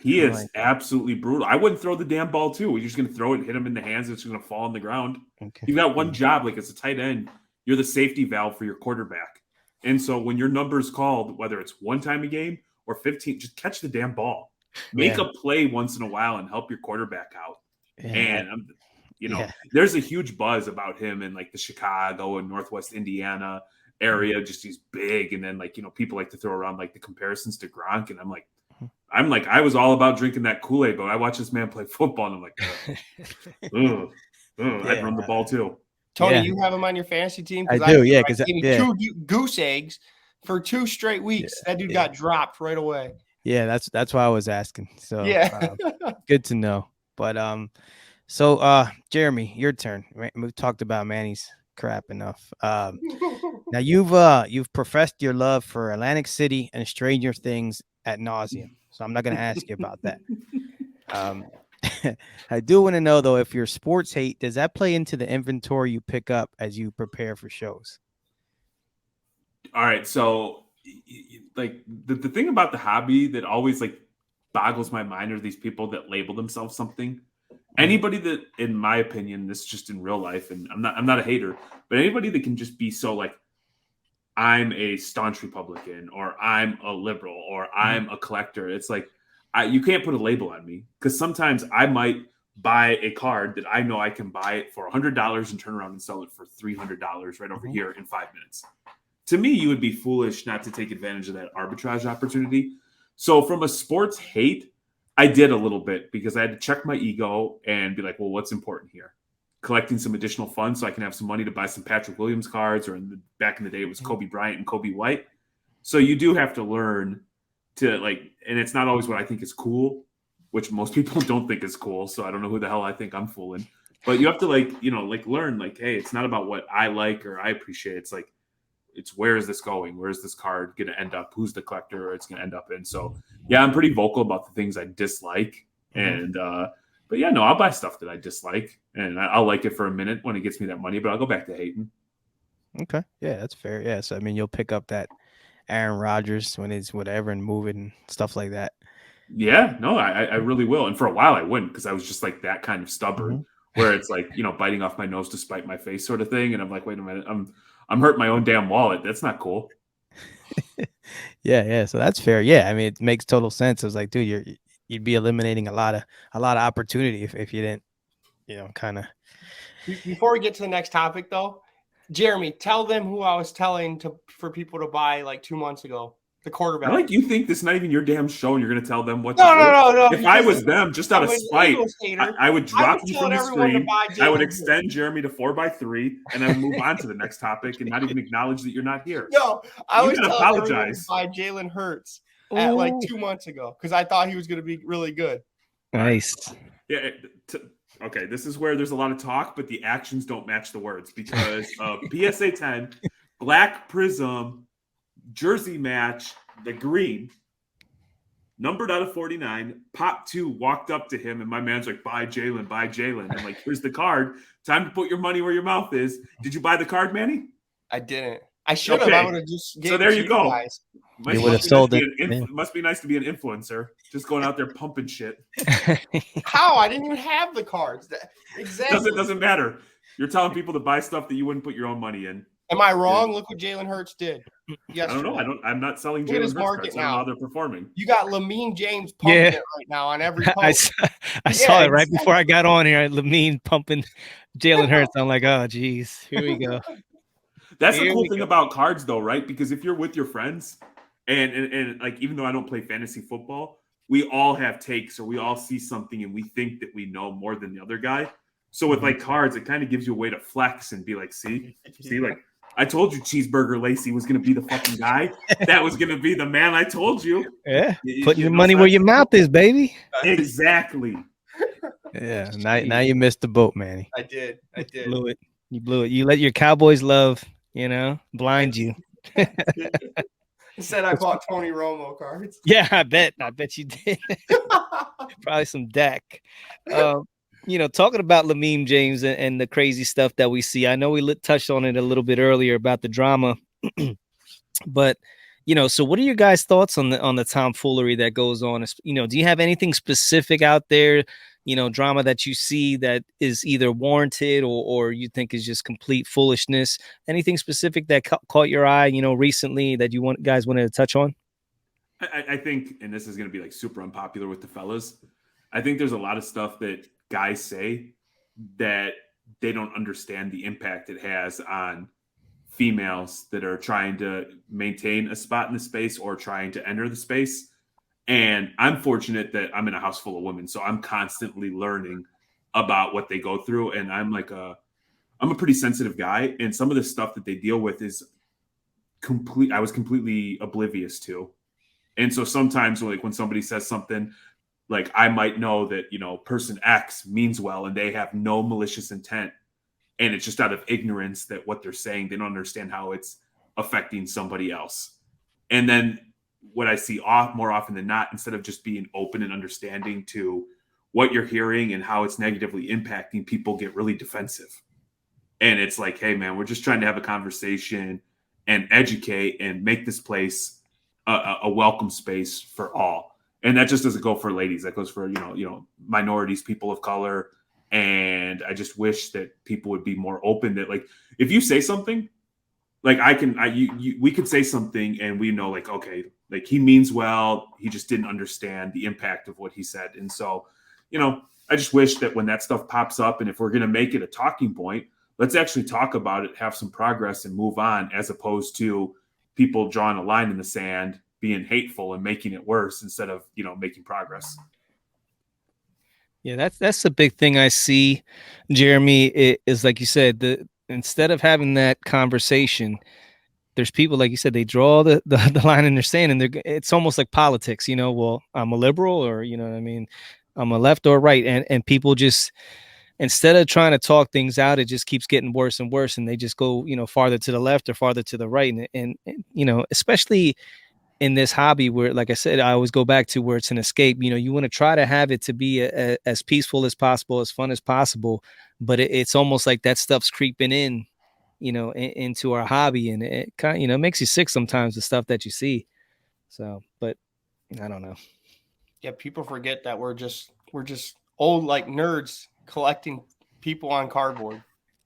He is absolutely brutal. I wouldn't throw the damn ball too. You're just gonna throw it, hit him in the hands, it's gonna fall on the ground. Okay. You've got one job, like as a tight end, you're the safety valve for your quarterback. And so when your number's called, whether it's one time a game or 15, just catch the damn ball. Make a play once in a while and help your quarterback out. Yeah. And You know, Yeah. there's a huge buzz about him in like the Chicago and Northwest Indiana area. Just he's big, and then like, you know, people like to throw around like the comparisons to Gronk, and I'm like, I was all about drinking that Kool-Aid, but I watch this man play football, and I'm like, ugh, I'd run the ball too. Tony, Yeah. you have him on your fantasy team? I do, yeah, because gave me 2 goose eggs for 2 straight weeks. That dude got dropped right away. Yeah, that's why I was asking. So Yeah. good to know. But Jeremy, your turn. We've talked about Manny's crap enough. Now you've professed your love for Atlantic City and Stranger Things ad nauseum. So I'm not going to ask you about that. I do want to know though, if your sports hate, does that play into the inventory you pick up as you prepare for shows? All right, so like the thing about the hobby that always like boggles my mind are these people that label themselves something. Anybody that, in my opinion, this is just in real life, and I'm not a hater, but anybody that can just be so like, I'm a staunch Republican, or I'm a liberal, or I'm a collector. It's like, you can't put a label on me, because sometimes I might buy a card that I know I can buy it for $100 and turn around and sell it for $300 right over here in 5 minutes. To me, you would be foolish not to take advantage of that arbitrage opportunity. So from a sports hate, I did a little bit, because I had to check my ego and be like, well, what's important here? Collecting some additional funds so I can have some money to buy some Patrick Williams cards, or back in the day it was Kobe Bryant and Kobe White. So you do have to learn to like, and it's not always what I think is cool, which most people don't think is cool. So I don't know who the hell I think I'm fooling. But you have to like, you know, like learn like, hey, it's not about what I like or I appreciate. It's like, it's where is this going? Where is this card going to end up? Who's the collector it's going to end up in? So yeah, I'm pretty vocal about the things I dislike. And, but yeah, no, I'll buy stuff that I dislike, and I'll like it for a minute when it gets me that money, but I'll go back to hating. Okay. Yeah, that's fair. Yeah. So, I mean, you'll pick up that Aaron Rodgers when it's whatever and move it and stuff like that. Yeah, no, I really will. And for a while I wouldn't, because I was just like that kind of stubborn, where it's like, you know, biting off my nose to spite my face sort of thing. And I'm like, wait a minute, I'm hurting my own damn wallet. That's not cool. Yeah. So that's fair. Yeah. I mean, it makes total sense. I was like, dude, you'd be eliminating a lot of opportunity if you didn't, you know, kind of. Before we get to the next topic, though, Jeremy, tell them who I was telling for people to buy like 2 months ago. The quarterback. I like, you think this is not even your damn show, and you're going to tell them what no, to do? No. If I was them, just out of spite, I would drop you from the screen. I would extend Jeremy to 4x3, and I would move on to the next topic and not even acknowledge that you're not here. No, I was telling apologize. to buy Jalen Hurts at like 2 months ago, because I thought he was going to be really good. Nice. Yeah. Okay, this is where there's a lot of talk, but the actions don't match the words, because PSA 10, Black Prism, jersey match, the green, numbered out of 49, Pop 2 walked up to him, and my man's like, buy Jalen. I'm like, here's the card. Time to put your money where your mouth is. Did you buy the card, Manny? I didn't. I should have. I would have just gave so there it to you go. Guys. You would have sold it. Must be nice to be an influencer. Just going out there pumping shit. How? I didn't even have the cards. Exactly. Doesn't matter. You're telling people to buy stuff that you wouldn't put your own money in. Am I wrong? Look what Jalen Hurts did. Yes. I don't know. I'm not selling Jalen Hurts cards. I don't know how they're performing. You got Lamine James pumping it right now on every post. I saw it right before I got on here. Lamine pumping Jalen Hurts. I'm like, oh, geez. Here we go. That's the cool thing about cards, though, right? Because if you're with your friends, and like, even though I don't play fantasy football, we all have takes, or we all see something and we think that we know more than the other guy. So with like cards, it kind of gives you a way to flex and be like, see, like, I told you Cheeseburger Lacey was going to be the fucking guy. That was going to be the man. I told you. Yeah, putting your money where your mouth is, baby. Exactly. Yeah. Now you missed the boat, Manny. I did. You blew it. You let your Cowboys love, blind you. Said I bought Tony Romo cards. Yeah, I bet you did. Probably some Dak. Talking about Lamine James and the crazy stuff that we see. I know we touched on it a little bit earlier about the drama, but so what are your guys' thoughts on the tomfoolery that goes on? Do you have anything specific out there, drama that you see that is either warranted or you think is just complete foolishness? Anything specific that caught your eye, recently that you guys wanted to touch on? I think, and this is going to be like super unpopular with the fellas, I think there's a lot of stuff that guys say that they don't understand the impact it has on females that are trying to maintain a spot in the space or trying to enter the space. And I'm fortunate that I'm in a house full of women, so I'm constantly learning about what they go through. And I'm a pretty sensitive guy, and some of the stuff that they deal with is I was completely oblivious to. And so sometimes, like, when somebody says something, like, I might know that, person X means well and they have no malicious intent, and it's just out of ignorance that what they're saying, they don't understand how it's affecting somebody else. And then what I see more often than not, instead of just being open and understanding to what you're hearing and how it's negatively impacting, people get really defensive. And it's like, hey, man, we're just trying to have a conversation and educate and make this place a welcome space for all. And that just doesn't go for ladies. That goes for, minorities, people of color. And I just wish that people would be more open that, like, if you say something, like, we could say something and we know, like, okay, like, he means well, he just didn't understand the impact of what he said. And so, I just wish that when that stuff pops up, and if we're going to make it a talking point, let's actually talk about it, have some progress, and move on, as opposed to people drawing a line in the sand, being hateful and making it worse instead of, making progress. Yeah, that's the big thing I see, Jeremy, is like you said, instead of having that conversation, there's people, like you said, they draw the line in their sand, and it's almost like politics, well, I'm a liberal, or, what I mean, I'm a left or right. And people just, instead of trying to talk things out, it just keeps getting worse and worse. And they just go, farther to the left or farther to the right. And especially in this hobby where, like I said, I always go back to where it's an escape. You want to try to have it to be as peaceful as possible, as fun as possible. But it's almost like that stuff's creeping in, into our hobby. And it kind of, makes you sick sometimes, the stuff that you see. So, but I don't know. Yeah, people forget that we're just old, like, nerds collecting people on cardboard,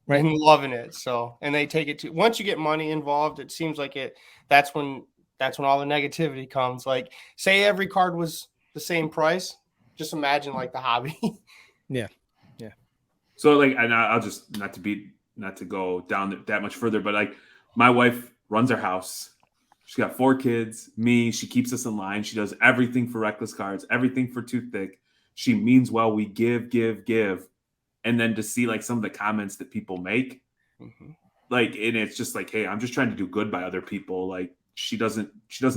right, and loving it. So, and they take it to, once you get money involved, it seems like that's when all the negativity comes. Like, say every card was the same price, just imagine, like, the hobby. Yeah. So, like, and I'll just not to go down that much further, but, like, my wife runs our house. She's got 4 kids, me. She keeps us in line. She does everything for Reckless Cards, everything for Thicc. She means well. We give. And then to see, like, some of the comments that people make, like, and it's just like, hey, I'm just trying to do good by other people. Like, she doesn't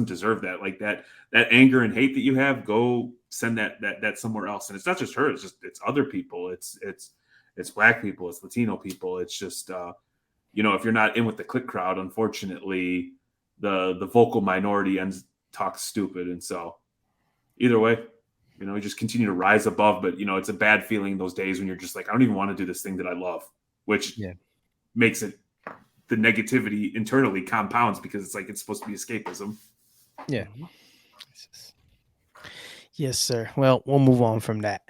deserve that. Like, that anger and hate that you have, go send that somewhere else. And it's not just her. It's other people. It's Black people. It's Latino people. It's just, if you're not in with the click crowd, unfortunately, the vocal minority talks stupid. And so either way, we just continue to rise above. But, it's a bad feeling those days when you're just like, I don't even want to do this thing that I love, which makes it, the negativity internally compounds, because it's like, it's supposed to be escapism. Yeah. Yes, sir. Well, we'll move on from that.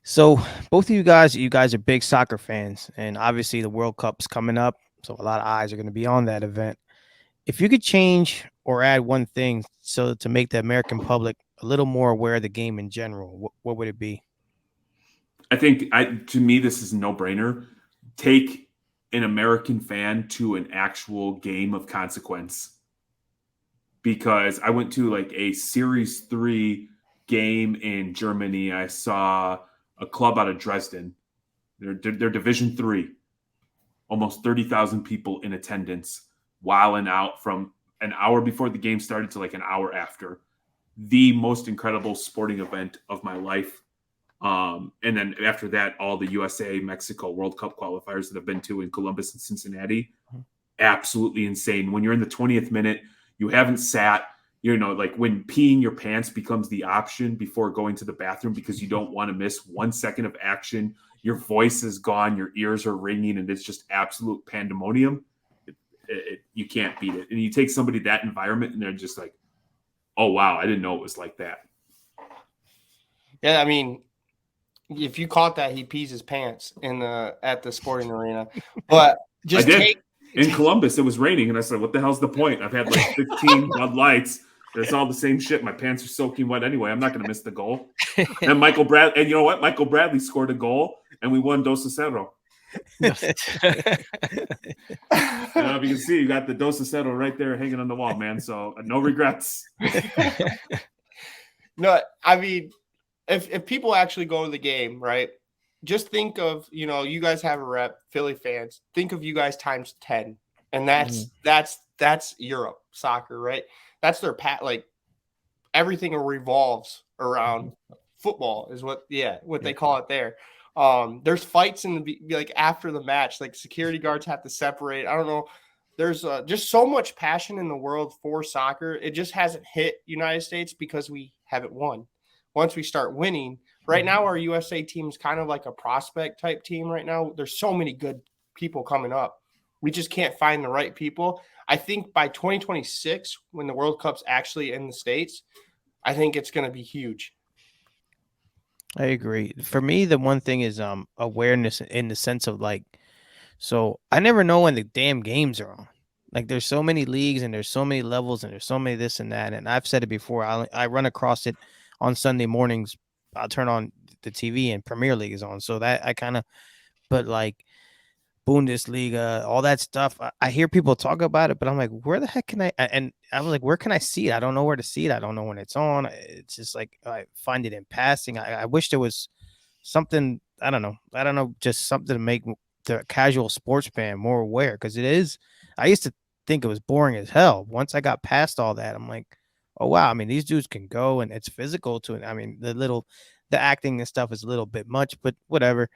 So both of you guys are big soccer fans, and obviously the World Cup's coming up, so a lot of eyes are going to be on that event. If you could change or add one thing so to make the American public a little more aware of the game in general, what would it be? I think, to me, this is a no-brainer. Take an American fan to an actual game of consequence. Because I went to, like, a Series 3 game in Germany. I saw a club out of Dresden. They're Division 3. Almost 30,000 people in attendance, wilding out from an hour before the game started to, like, an hour after. The most incredible sporting event of my life. And then after that, all the USA, Mexico World Cup qualifiers that I've been to in Columbus and Cincinnati. Absolutely insane. When you're in the 20th minute, you haven't sat, like, when peeing your pants becomes the option before going to the bathroom because you don't want to miss 1 second of action. Your voice is gone. Your ears are ringing, and it's just absolute pandemonium. You can't beat it. And you take somebody that environment, and they're just like, oh, wow, I didn't know it was like that. Yeah, I mean, if you caught that, he pees his pants at the sporting arena. But just in Columbus, it was raining, and I said, what the hell's the point? I've had like 15 Bud Lights. It's all the same shit. My pants are soaking wet anyway. I'm not going to miss the goal. And you know what? Michael Bradley scored a goal, and we won Dos a Cero. If you can see, you got the Dos a Cero right there hanging on the wall, man. So no regrets. No, I mean, if people actually go to the game, right? Just think of, you guys have a rep, Philly fans. Think of you guys times 10, and that's Europe soccer, right? That's their like everything revolves around football is what they call it there. There's fights in the like after the match, like security guards have to separate. I don't know. There's just so much passion in the world for soccer. It just hasn't hit United States because we haven't won. Once we start winning, right now our USA team is kind of like a prospect type team right now. There's so many good people coming up. We just can't find the right people. I think by 2026, when the World Cup's actually in the States, I think it's going to be huge. I agree. For me, the one thing is awareness in the sense of like, so I never know when the damn games are on. Like there's so many leagues and there's so many levels and there's so many this and that. And I've said it before. I run across it on Sunday mornings. I'll turn on the TV and Premier League is on. So that I kind of, but like Bundesliga, all that stuff. I hear people talk about it, but I'm like, where the heck can I? And I was like, where can I see it? I don't know where to see it. I don't know when it's on. It's just like I find it in passing. I wish there was something. I don't know, just something to make the casual sports fan more aware, because it is. I used to think it was boring as hell. Once I got past all that, I'm like, oh wow. I mean, these dudes can go, and it's physical to it. I mean, the acting and stuff is a little bit much, but whatever.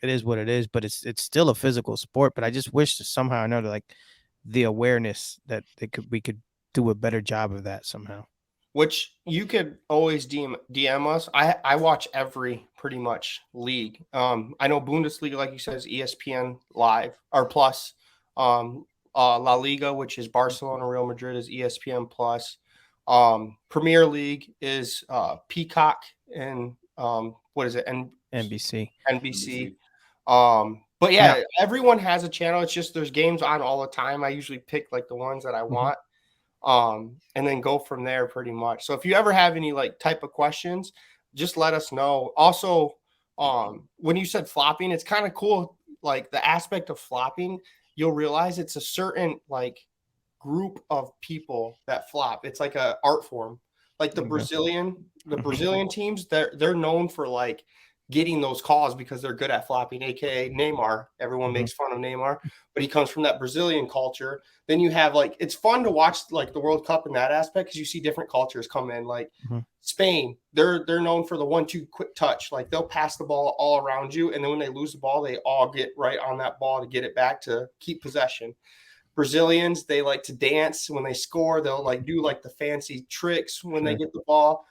It is what it is, but it's still a physical sport. But I just wish that somehow or another, like the awareness that we could do a better job of that somehow. Which you could always DM us. I watch every pretty much league. I know Bundesliga, like you said, is ESPN Live or Plus. La Liga, which is Barcelona, Real Madrid, is ESPN Plus. Premier League is Peacock and what is it? NBC. NBC. But yeah, everyone has a channel. It's just there's games on all the time. I usually pick like the ones that I want, and then go from there pretty much. So if you ever have any like type of questions, just let us know. Also, when you said flopping, it's kind of cool. Like the aspect of flopping, you'll realize it's a certain like group of people that flop. It's like a art form. Like the Brazilian teams, they're known for like getting those calls because they're good at flopping, aka Neymar. Everyone makes fun of Neymar, but he comes from that Brazilian culture. Then you have like, it's fun to watch like the World Cup in that aspect because you see different cultures come in. Like Spain, they're known for the 1-2 quick touch. Like they'll pass the ball all around you, and then when they lose the ball, they all get right on that ball to get it back to keep possession. Brazilians, they like to dance when they score. They'll like do like the fancy tricks when they get the ball.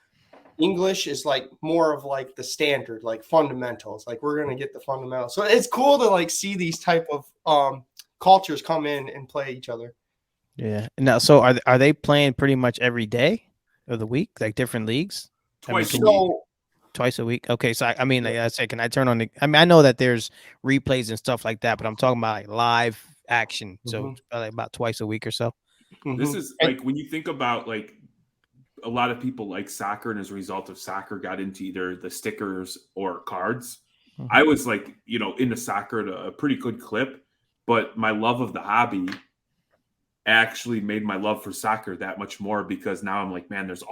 English is like more of like the standard, like fundamentals. Like we're going to get the fundamentals. So it's cool to like see these type of cultures come in and play each other. Yeah. Now, so are they playing pretty much every day of the week, like different leagues? Twice a week. Okay. So I mean, like I say, can I turn on I know that there's replays and stuff like that, but I'm talking about like live action. So like about twice a week or so. This is like when you think about like a lot of people like soccer, and as a result of soccer got into either the stickers or cards. I was like, into soccer at a pretty good clip, but my love of the hobby actually made my love for soccer that much more, because now I'm like, man, there's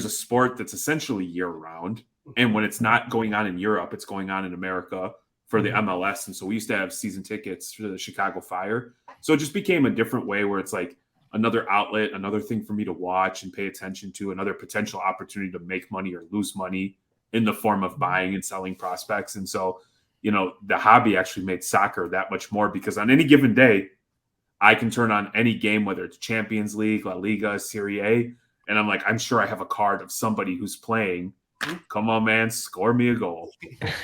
a sport that's essentially year round. And when it's not going on in Europe, it's going on in America for the MLS. And so we used to have season tickets for the Chicago Fire. So it just became a different way where it's like another outlet, another thing for me to watch and pay attention to, another potential opportunity to make money or lose money in the form of buying and selling prospects. And so, the hobby actually made soccer that much more, because on any given day, I can turn on any game, whether it's Champions League, La Liga, Serie A, and I'm like, I'm sure I have a card of somebody who's playing. Come on, man, score me a goal.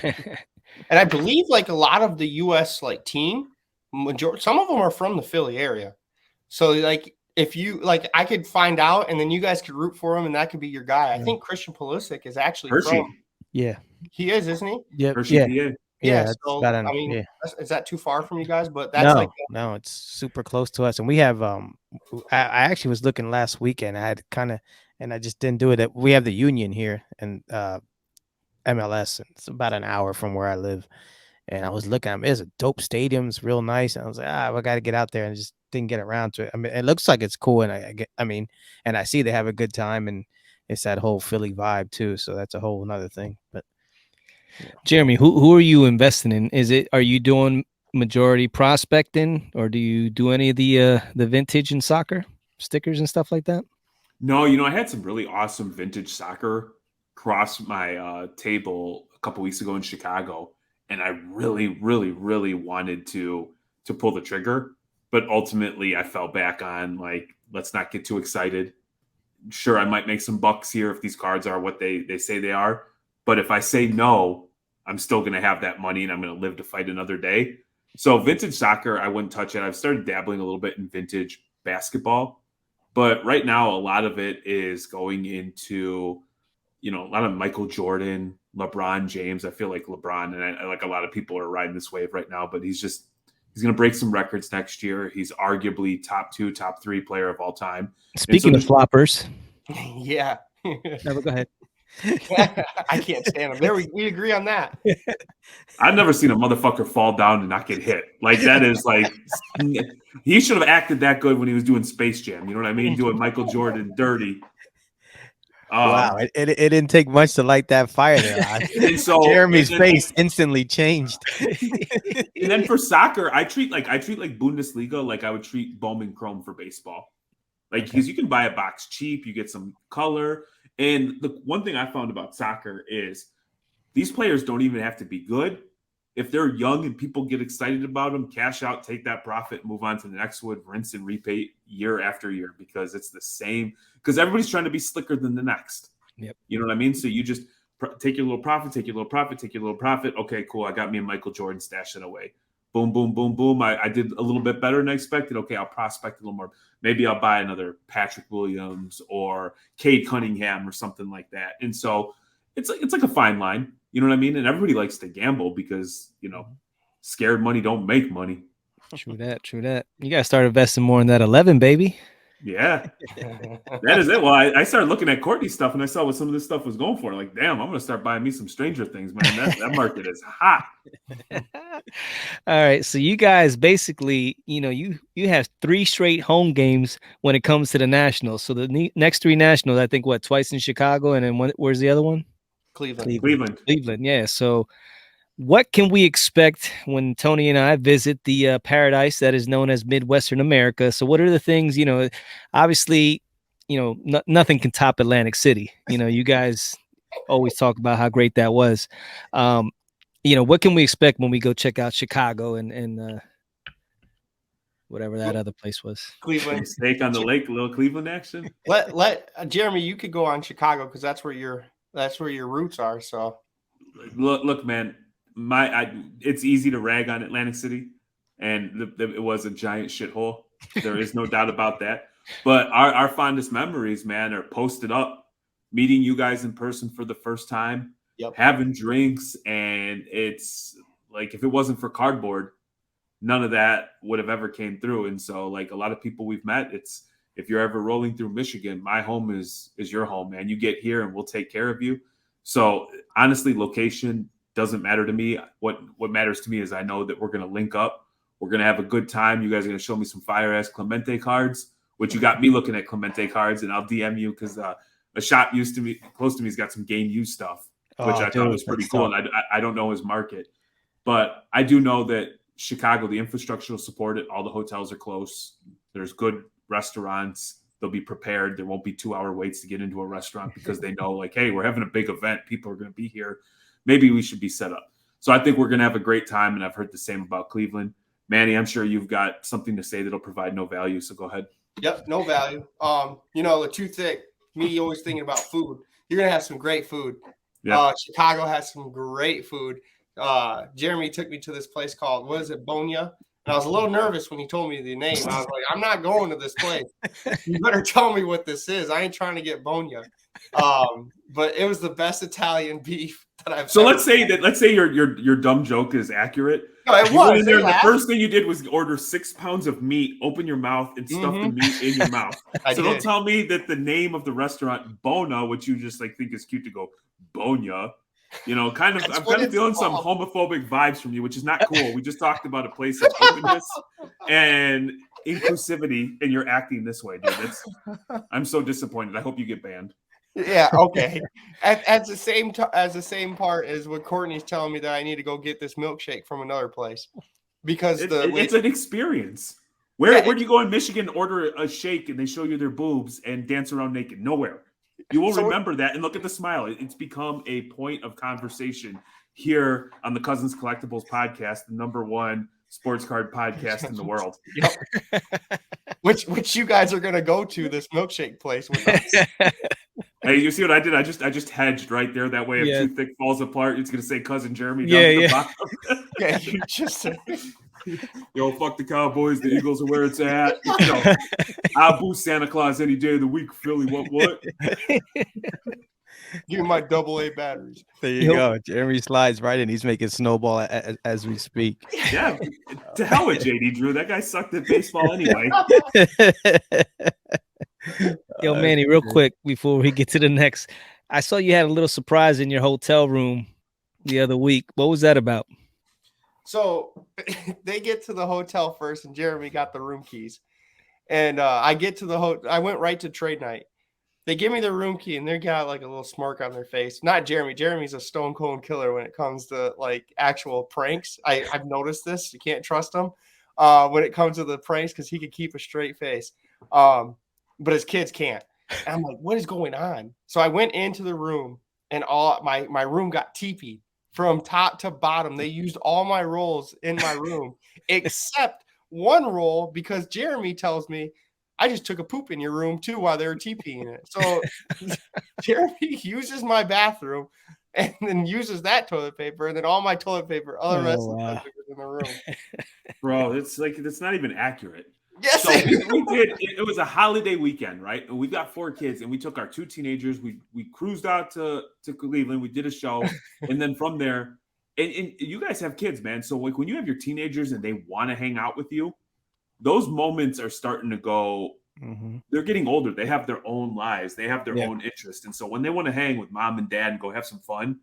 And I believe like a lot of the U.S. like team, some of them are from the Philly area. So like, if you like, I could find out, and then you guys could root for him, and that could be your guy. I think Christian Pulisic is actually from. Yeah, he is, isn't he? Yeah, Hershey, yeah. So I mean, is that too far from you guys? But that's no, it's super close to us, and we have. I actually was looking last weekend. I had and I just didn't do it. We have the Union here, and MLS. It's about an hour from where I live. And I was looking at it. It's a dope stadium. It's real nice. And I was like, I got to get out there, and just didn't get around to it. I mean, it looks like it's cool. And and I see they have a good time, and it's that whole Philly vibe too. So that's a whole another thing. But Jeremy, who are you investing in? Are you doing majority prospecting, or do you do any of the vintage and soccer stickers and stuff like that? No, I had some really awesome vintage soccer cross my table a couple weeks ago in Chicago, and I really, really, really wanted to pull the trigger, but ultimately I fell back on, like, let's not get too excited. Sure, I might make some bucks here if these cards are what they say they are, but if I say no, I'm still going to have that money and I'm going to live to fight another day. So vintage soccer, I wouldn't touch it. I've started dabbling a little bit in vintage basketball, but right now a lot of it is going into, a lot of Michael Jordan, LeBron James. I feel like LeBron, and I like a lot of people are riding this wave right now, but he's going to break some records next year. He's arguably top 2, top 3 player of all time. Speaking of floppers. Yeah. Never go ahead. I can't stand him. There we agree on that. I've never seen a motherfucker fall down and not get hit. Like, that is like, he should have acted that good when he was doing Space Jam. You know what I mean? Doing Michael Jordan dirty. Wow, it didn't take much to light that fire there. So Jeremy's face instantly changed. And then for soccer, I treat like Bundesliga like I would treat Bowman Chrome for baseball. Like, because you can buy a box cheap, you get some color. And the one thing I found about soccer is these players don't even have to be good. If they're young and people get excited about them, cash out, take that profit, move on to the next one, rinse and repeat year after year, because it's the same. Because everybody's trying to be slicker than the next. Yep. You know what I mean? So you just take your little profit, take your little profit, take your little profit. Okay, cool. I got me a Michael Jordan, stash it away. Boom, boom, boom, boom. I did a little bit better than I expected. Okay, I'll prospect a little more. Maybe I'll buy another Patrick Williams or Cade Cunningham or something like that. And so it's like a fine line. You know what I mean? And everybody likes to gamble because, scared money don't make money. True that. You got to start investing more in that 11, baby. Yeah, that is it. Well, I started looking at Courtney's stuff and I saw what some of this stuff was going for. Like, damn, I'm going to start buying me some Stranger Things, man. That market is hot. All right. So you guys basically, you have 3 straight home games when it comes to the Nationals. So the next 3 Nationals, I think, twice in Chicago, and then where's the other one? Cleveland. Yeah. So what can we expect when Tony and I visit the paradise that is known as Midwestern America? So what are the things, obviously, nothing can top Atlantic City. You guys always talk about how great that was. What can we expect when we go check out Chicago and whatever that other place was? Cleveland. Steak on the lake, a little Cleveland action. Let Jeremy, you could go on Chicago because that's where your roots are. So look, man. It's easy to rag on Atlantic City, and it was a giant shithole. There is no doubt about that. But our fondest memories, man, are posted up, meeting you guys in person for the first time, having drinks, and it's like, if it wasn't for cardboard, none of that would have ever came through. And so, like, a lot of people we've met, it's, if you're ever rolling through Michigan, my home is your home, man. You get here and we'll take care of you. So honestly, location doesn't matter to me. What matters to me is I know that we're going to link up. We're going to have a good time. You guys are going to show me some fire-ass Clemente cards, which you got me looking at Clemente cards, and I'll DM you because a shop close to me has got some game used stuff, which I thought was pretty cool. And I don't know his market. But I do know that Chicago, the infrastructure will support it. All the hotels are close. There's good restaurants. They'll be prepared. There won't be 2-hour waits to get into a restaurant because they know, like, hey, we're having a big event. People are going to be here. Maybe we should be set up. So I think we're going to have a great time, and I've heard the same about Cleveland. Manny, I'm sure you've got something to say that'll provide no value, so go ahead. Yep, no value. The Too Thick, me always thinking about food. You're going to have some great food. Yeah. Chicago has some great food. Jeremy took me to this place called, what is it, Bonya? And I was a little nervous when he told me the name. I was like, I'm not going to this place. You better tell me what this is. I ain't trying to get Bonya. But it was the best Italian beef that I've So let's say your dumb joke is accurate. No, it was. The first thing you did was order 6 pounds of meat, open your mouth, and stuff the meat in your mouth. Don't tell me that the name of the restaurant, Bona, which you just think is cute to go, Bonya, I'm kind of feeling some homophobic vibes from you, which is not cool. We just talked about a place of openness and inclusivity, and you're acting this way, dude. I'm so disappointed. I hope you get banned. Yeah, okay. As the same part as what Courtney's telling me that I need to go get this milkshake from another place because it's an experience. Where do you go in Michigan, order a shake, and they show you their boobs and dance around naked? Nowhere. You will remember that and look at the smile. It's become a point of conversation here on the Cousins Collectibles podcast, the #1 sports card podcast in the world. Yep. which you guys are going to go to this milkshake place with us. Hey, you see what I did? I just hedged right there. That way, if Too Thick falls apart, it's going to say Cousin Jeremy down at the bottom. Yeah, you just yo, fuck the Cowboys. The Eagles are where it's at. I'll boost Santa Claus any day of the week. Philly, what? Give me my AA batteries. There you go. Jeremy slides right in. He's making snowball as we speak. Yeah, to hell with JD Drew. That guy sucked at baseball anyway. Yo, Manny, real quick before we get to the next, I saw you had a little surprise in your hotel room the other week. What was that about? So they get to the hotel first, and Jeremy got the room keys. And I get to the hotel. I went right to trade night. They give me the room key, and they got like a little smirk on their face. Not Jeremy. Jeremy's a stone cold killer when it comes to like actual pranks. I've noticed this. You can't trust him when it comes to the pranks because he can keep a straight face. But his kids can't. And I'm like, what is going on? So I went into the room, and all my room got teepeed. From top to bottom, they used all my rolls in my room, except one roll because Jeremy tells me I just took a poop in your room too while they were TPing it. So Jeremy uses my bathroom and then uses that toilet paper, and then all my toilet paper, other rest of the toilet paper in the room. Bro, it's not even accurate. Yes, so we did. It was a holiday weekend, right? And we've got 4 kids, and we took our 2 teenagers. We cruised out to Cleveland. We did a show, and then from there, and you guys have kids, man. So like when you have your teenagers and they want to hang out with you, those moments are starting to go. Mm-hmm. They're getting older. They have their own lives. They have their own interests, and so when they want to hang with mom and dad and go have some fun,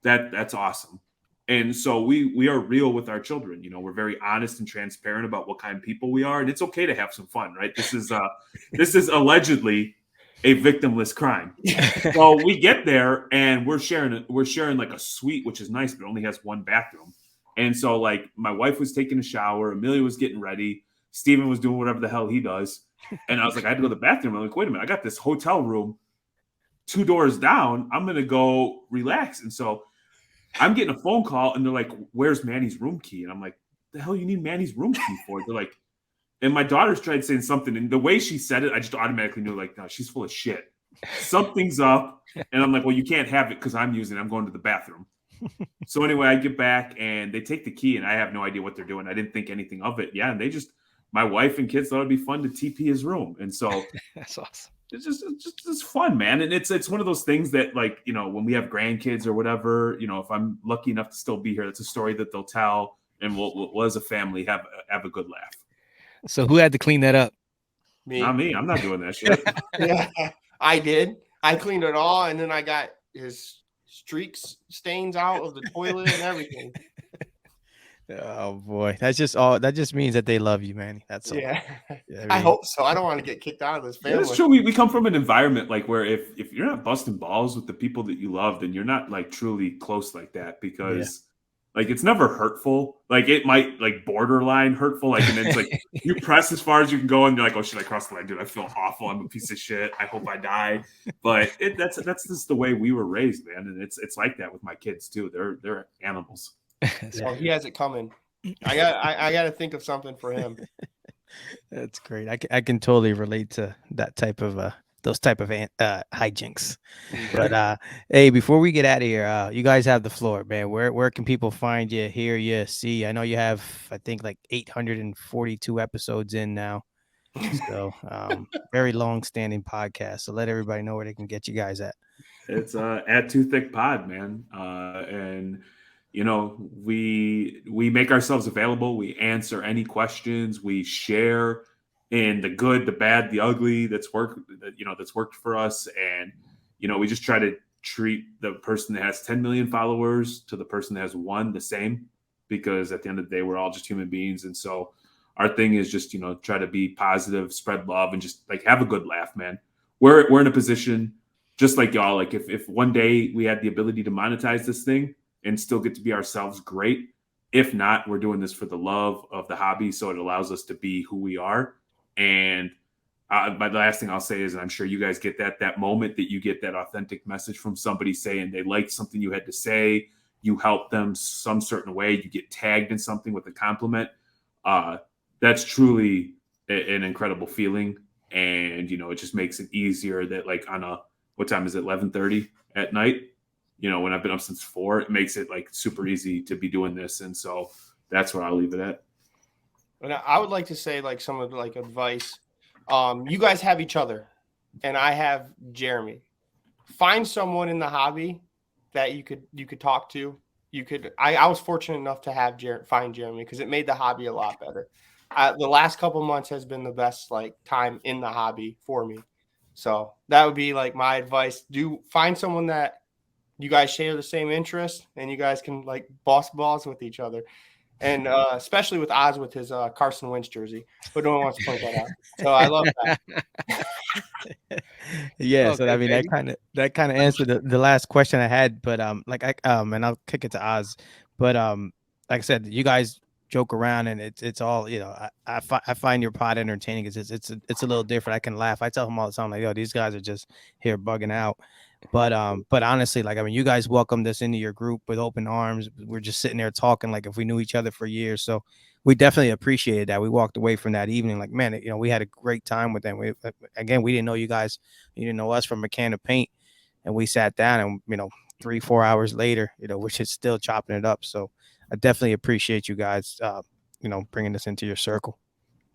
that's awesome. And so we are real with our children. We're very honest and transparent about what kind of people we are. And it's okay to have some fun, right? This is allegedly a victimless crime. So we get there and we're sharing like a suite, which is nice, but only has 1 bathroom. And so like my wife was taking a shower. Amelia was getting ready. Steven was doing whatever the hell he does. And I was like, I had to go to the bathroom. I'm like, wait a minute. I got this hotel room 2 doors down. I'm going to go relax. And so I'm getting a phone call and they're like, where's Manny's room key? And I'm like, the hell you need Manny's room key for? They're like, and my daughter's tried saying something. And the way she said it, I just automatically knew like, no, she's full of shit. Something's up. And I'm like, well, you can't have it because I'm going to the bathroom. So anyway, I get back and they take the key and I have no idea what they're doing. I didn't think anything of it. Yeah. And my wife and kids thought it'd be fun to TP his room. And so that's awesome. It's fun, man. And it's one of those things that like, when we have grandkids or whatever, if I'm lucky enough to still be here, that's a story that they'll tell and we'll as a family have a good laugh. So who had to clean that up? Me. Not me. I'm not doing that shit. Yeah, I did. I cleaned it all. And then I got his streaks stains out of the toilet and everything. Oh boy, that just means that they love you, Manny. That's all. Yeah, I hope so. I don't want to get kicked out of this family. That's true. We come from an environment like where if you're not busting balls with the people that you love, then you're not like truly close like that because like it's never hurtful. Like it might like borderline hurtful. Like and then it's like you press as far as you can go and you're like, oh, should I cross the line, dude? I feel awful. I'm a piece of shit. I hope I die. But that's just the way we were raised, man. And it's like that with my kids too. They're animals. So he has it coming. I got to think of something for him. That's great. I can totally relate to that type of those type of hijinks. But hey, before we get out of here, you guys have the floor, man. Where can people find you, hear you, see? I know you have, I think, like 842 episodes in now. So very long-standing podcast. So let everybody know where they can get you guys at. It's at Too Thick Pod, man. And we make ourselves available. We answer any questions. We share in the good, the bad, the ugly that's worked for us. And, we just try to treat the person that has 10 million followers to the person that has one the same, because at the end of the day, we're all just human beings. And so our thing is just, try to be positive, spread love, and just like have a good laugh, man. We're in a position just like y'all. Like if one day we had the ability to monetize this thing and still get to be ourselves, great. If not, we're doing this for the love of the hobby, so it allows us to be who we are. And the last thing I'll say is, and I'm sure you guys get that moment that you get that authentic message from somebody saying they liked something you had to say, you help them some certain way, you get tagged in something with a compliment. That's truly an incredible feeling. And, it just makes it easier that like what time is it? 11:30 at night. When I've been up since 4, it makes it like super easy to be doing this. And so that's where I'll leave it at. And I would like to say like some of like advice. You guys have each other and I have Jeremy. Find someone in the hobby that you could talk to. I was fortunate enough to have find Jeremy because it made the hobby a lot better. The last couple months has been the best like time in the hobby for me. So that would be like my advice. Find someone that you guys share the same interests and you guys can like boss balls with each other. And especially with Oz with his Carson Wentz jersey, but no one wants to point that out. So I love that. Yeah, Okay, so I mean that kind of answered the last question I had, but and I'll kick it to Oz, but like I said, you guys joke around and it's all I find your pod entertaining because it's a little different. I can laugh. I tell him all the time like, yo, these guys are just here bugging out. But honestly, like, I mean, you guys welcomed us into your group with open arms. We're just sitting there talking like if we knew each other for years. So we definitely appreciated that. We walked away from that evening like, man, we had a great time with them. We didn't know you guys, you didn't know us from a can of paint, and we sat down and 3-4 hours later, we're just still chopping it up. So I definitely appreciate you guys, bringing us into your circle.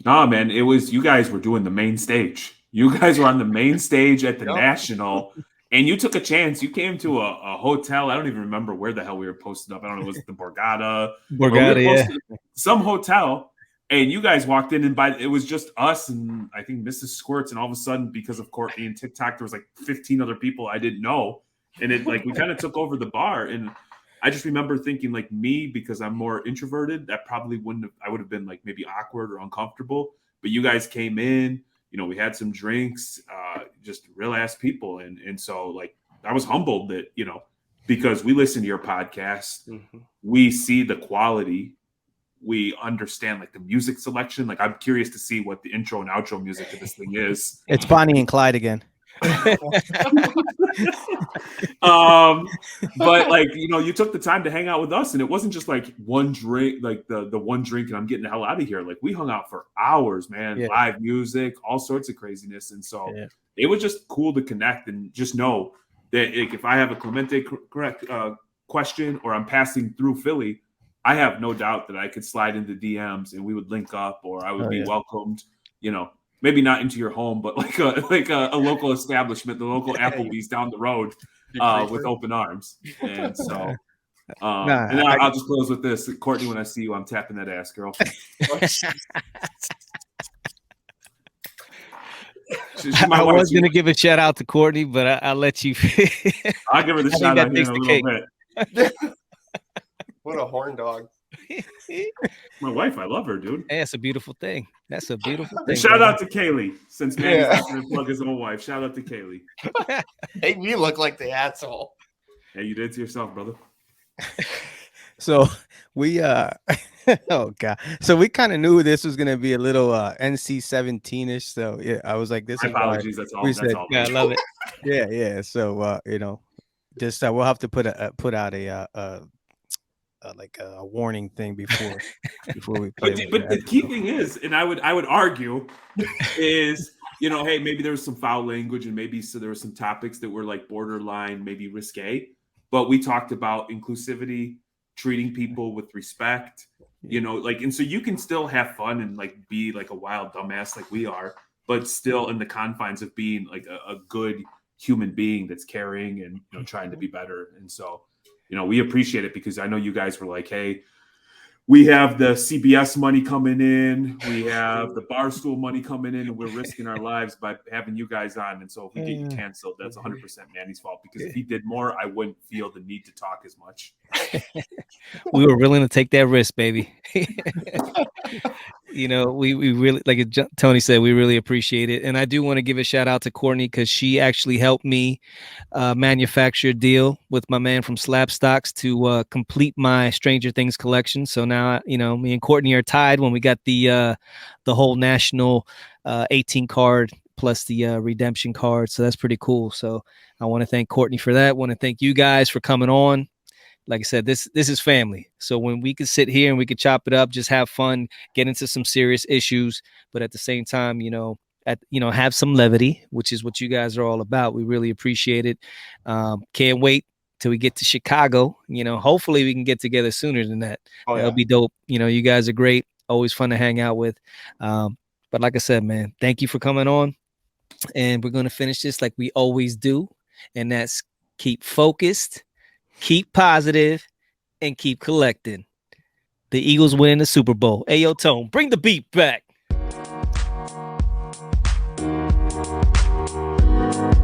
No, man, you guys were doing the main stage. You guys were on the main stage at the National. And you took a chance. You came to a hotel. I don't even remember where the hell we were posted up. I don't know. Was it the Borgata? Yeah. Some hotel. And you guys walked in, and it was just us and I think Mrs. Squirts. And all of a sudden, because of Courtney and TikTok, there was like 15 other people I didn't know. And it like we kind of took over the bar. And I just remember thinking like me, because I'm more introverted, that probably I would have been like maybe awkward or uncomfortable. But you guys came in. We had some drinks, just real ass people. And so like, I was humbled that, because we listen to your podcast, we see the quality, we understand like the music selection. Like I'm curious to see what the intro and outro music of this thing is. It's Bonnie and Clyde again. But like, you took the time to hang out with us, and it wasn't just like one drink, like the one drink and I'm getting the hell out of here. Like we hung out for hours, man. Yeah. Live music, all sorts of craziness. And so it was just cool to connect and just know that if I have a Clemente correct question or I'm passing through Philly, I have no doubt that I could slide into DMs and we would link up, or I would be welcomed, maybe not into your home, but like a local establishment, the local Applebee's down the road, with open arms. And so, and then I'll just close with this. Courtney, when I see you, I'm tapping that ass, girl. I was going to give a shout out to Courtney, but I'll let you. I'll give her the shout out here in a little bit. What a horn dog. My wife, I love her, dude. Hey, that's a beautiful thing. That's a beautiful thing. Shout out to Kaylee, since Manny's not going to plug his own wife. Shout out to Kaylee. Hey, we look like the asshole. Hey, you did it to yourself, brother. So we oh god. So we kind of knew this was gonna be a little NC-17ish. So yeah, I was like, this is apologies. That's all. We that's said, all. Yeah, I love it. Yeah. So just we'll have to put out a like a warning thing before we play. But the key thing is, and I would argue, is hey, maybe there was some foul language and maybe there were some topics that were like borderline, maybe risque, but we talked about inclusivity, treating people with respect, and so you can still have fun and like be like a wild dumbass like we are, but still in the confines of being like a good human being that's caring and trying to be better. And so we appreciate it, because I know you guys were like, hey, we have the CBS money coming in, we have the Barstool money coming in, and we're risking our lives by having you guys on. And so if we get you canceled, that's 100% Manny's fault, because if he did more, I wouldn't feel the need to talk as much. We were willing to take that risk, baby. You know, we really, like Tony said, we really appreciate it. And I do want to give a shout out to Courtney, because she actually helped me manufacture a deal with my man from Slab Stocks to complete my Stranger Things collection. So now, you know, me and Courtney are tied when we got the whole national 18 card plus the redemption card. So that's pretty cool. So I want to thank Courtney for that. I want to thank you guys for coming on. Like I said, this is family. So when we could sit here and we could chop it up, just have fun, get into some serious issues, but at the same time, have some levity, which is what you guys are all about. We really appreciate it. Can't wait till we get to Chicago. You know, hopefully we can get together sooner than that. That'll be dope. You know, you guys are great. Always fun to hang out with. But like I said, man, thank you for coming on. And we're going to finish this like we always do. And that's keep focused, keep positive, and keep collecting. The Eagles win the Super Bowl. Hey, yo, Tone, bring the beat back.